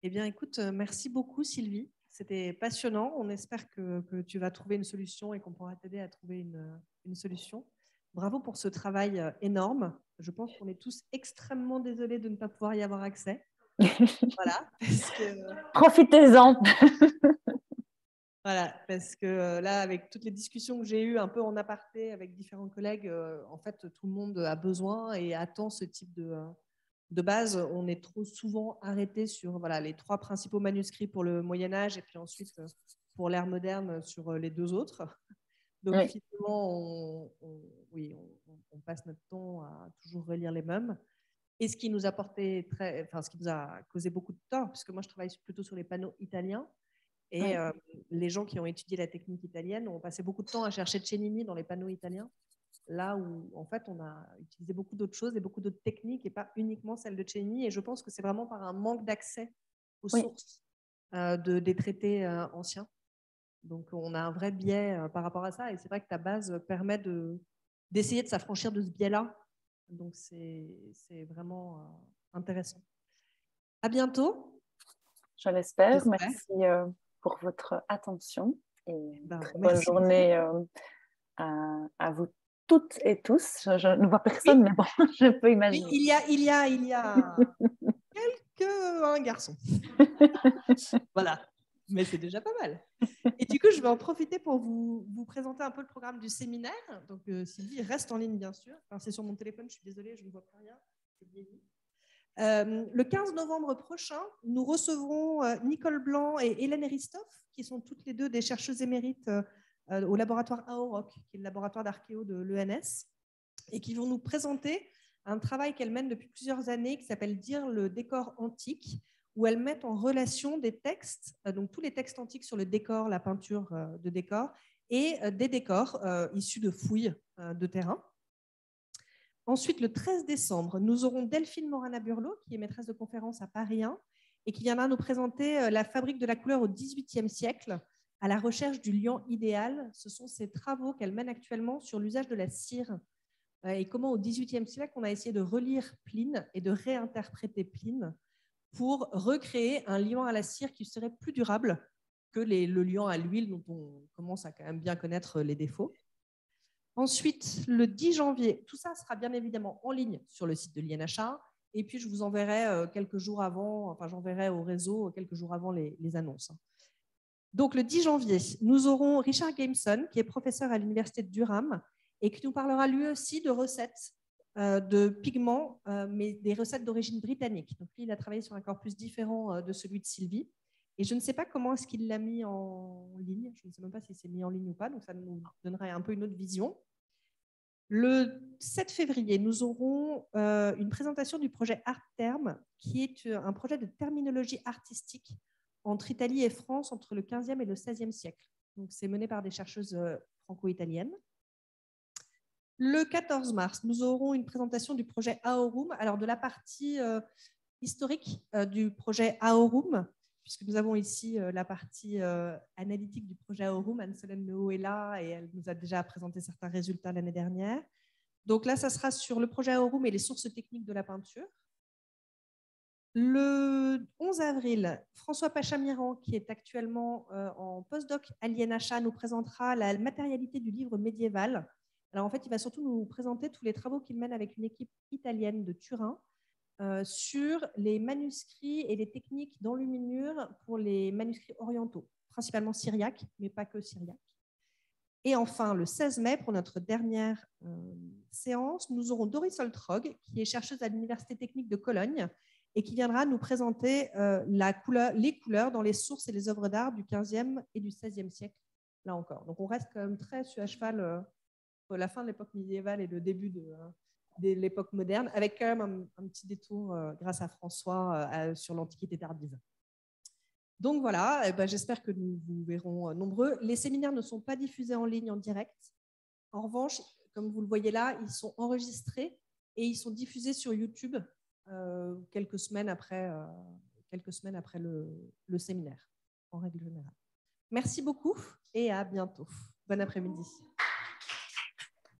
C: Eh bien, écoute, merci beaucoup, Sylvie. C'était passionnant. On espère que tu vas trouver une solution et qu'on pourra t'aider à trouver une solution. Bravo pour ce travail énorme. Je pense qu'on est tous extrêmement désolés de ne pas pouvoir y avoir accès. Voilà.
B: Profitez-en.
C: Voilà, parce que là, avec toutes les discussions que j'ai eues un peu en aparté avec différents collègues, en fait, tout le monde a besoin et attend ce type de base. On est trop souvent arrêté sur les 3 principaux manuscrits pour le Moyen-Âge et puis ensuite pour l'ère moderne sur les 2 autres. Donc, oui. Finalement, on passe notre temps à toujours relire les mêmes. Et ce qui nous a ce qui nous a causé beaucoup de tort, puisque moi, je travaille plutôt sur les panneaux italiens. Et les gens qui ont étudié la technique italienne ont passé beaucoup de temps à chercher Cennini dans les panneaux italiens, là où, en fait, on a utilisé beaucoup d'autres choses et beaucoup d'autres techniques et pas uniquement celle de Cennini. Et je pense que c'est vraiment par un manque d'accès aux sources des traités anciens. Donc, on a un vrai biais par rapport à ça. Et c'est vrai que ta base permet d'essayer de s'affranchir de ce biais-là. Donc, c'est vraiment intéressant. À bientôt.
B: Je l'espère. Merci pour votre attention et très bonne journée à vous toutes et tous. Je ne vois personne, mais bon, je peux imaginer.
C: Oui, il y a un garçon. Voilà, mais c'est déjà pas mal. Et du coup, je vais en profiter pour vous présenter un peu le programme du séminaire. Donc, Sylvie reste en ligne, bien sûr. Enfin, c'est sur mon téléphone, je suis désolée, je ne vois pas rien. Le 15 novembre prochain, nous recevrons Nicole Blanc et Hélène Ristoff, qui sont toutes les deux des chercheuses émérites au laboratoire AOROC, qui est le laboratoire d'archéo de l'ENS, et qui vont nous présenter un travail qu'elles mènent depuis plusieurs années qui s'appelle Dire le décor antique, où elles mettent en relation des textes, donc tous les textes antiques sur le décor, la peinture de décor, et des décors issus de fouilles de terrain. Ensuite, le 13 décembre, nous aurons Delphine Morana-Burlot, qui est maîtresse de conférence à Paris 1 et qui viendra nous présenter la fabrique de la couleur au XVIIIe siècle à la recherche du liant idéal. Ce sont ces travaux qu'elle mène actuellement sur l'usage de la cire et comment au XVIIIe siècle, on a essayé de relire Pline et de réinterpréter Pline pour recréer un liant à la cire qui serait plus durable que le liant à l'huile dont on commence à quand même bien connaître les défauts. Ensuite, le 10 janvier, tout ça sera bien évidemment en ligne sur le site de l'INHA. Et puis, je vous enverrai quelques jours avant, enfin, j'enverrai au réseau quelques jours avant les annonces. Donc, le 10 janvier, nous aurons Richard Gameson, qui est professeur à l'Université de Durham et qui nous parlera lui aussi de recettes de pigments, mais des recettes d'origine britannique. Donc, lui, il a travaillé sur un corpus différent de celui de Sylvie. Et je ne sais pas comment est-ce qu'il l'a mis en ligne. Je ne sais même pas s'il s'est mis en ligne ou pas. Donc, ça nous donnerait un peu une autre vision. Le 7 février, nous aurons une présentation du projet ArtTerm, qui est un projet de terminologie artistique entre Italie et France entre le 15e et le 16e siècle. Donc, c'est mené par des chercheuses franco-italiennes. Le 14 mars, nous aurons une présentation du projet Aorum, alors de la partie historique du projet Aorum, puisque nous avons ici la partie analytique du projet Aorum. Anne-Solène Lehaut est là et elle nous a déjà présenté certains résultats l'année dernière. Donc là, ça sera sur le projet Aorum et les sources techniques de la peinture. Le 11 avril, François Pachamiran, qui est actuellement en postdoc à l'INHA, nous présentera la matérialité du livre médiéval. Alors en fait, il va surtout nous présenter tous les travaux qu'il mène avec une équipe italienne de Turin sur les manuscrits et les techniques d'enluminure pour les manuscrits orientaux, principalement syriaques, mais pas que syriaques. Et enfin, le 16 mai, pour notre dernière séance, nous aurons Doris Oltrog, qui est chercheuse à l'Université technique de Cologne et qui viendra nous présenter les couleurs dans les sources et les œuvres d'art du 15e et du 16e siècle, là encore. Donc on reste quand même très à cheval entre la fin de l'époque médiévale et le début de l'époque moderne, avec quand même un petit détour grâce à François sur l'Antiquité tardive. Donc voilà, j'espère que nous vous verrons nombreux. Les séminaires ne sont pas diffusés en ligne en direct. En revanche, comme vous le voyez là, ils sont enregistrés et ils sont diffusés sur YouTube quelques semaines après le séminaire, en règle générale. Merci beaucoup et à bientôt. Bon après-midi.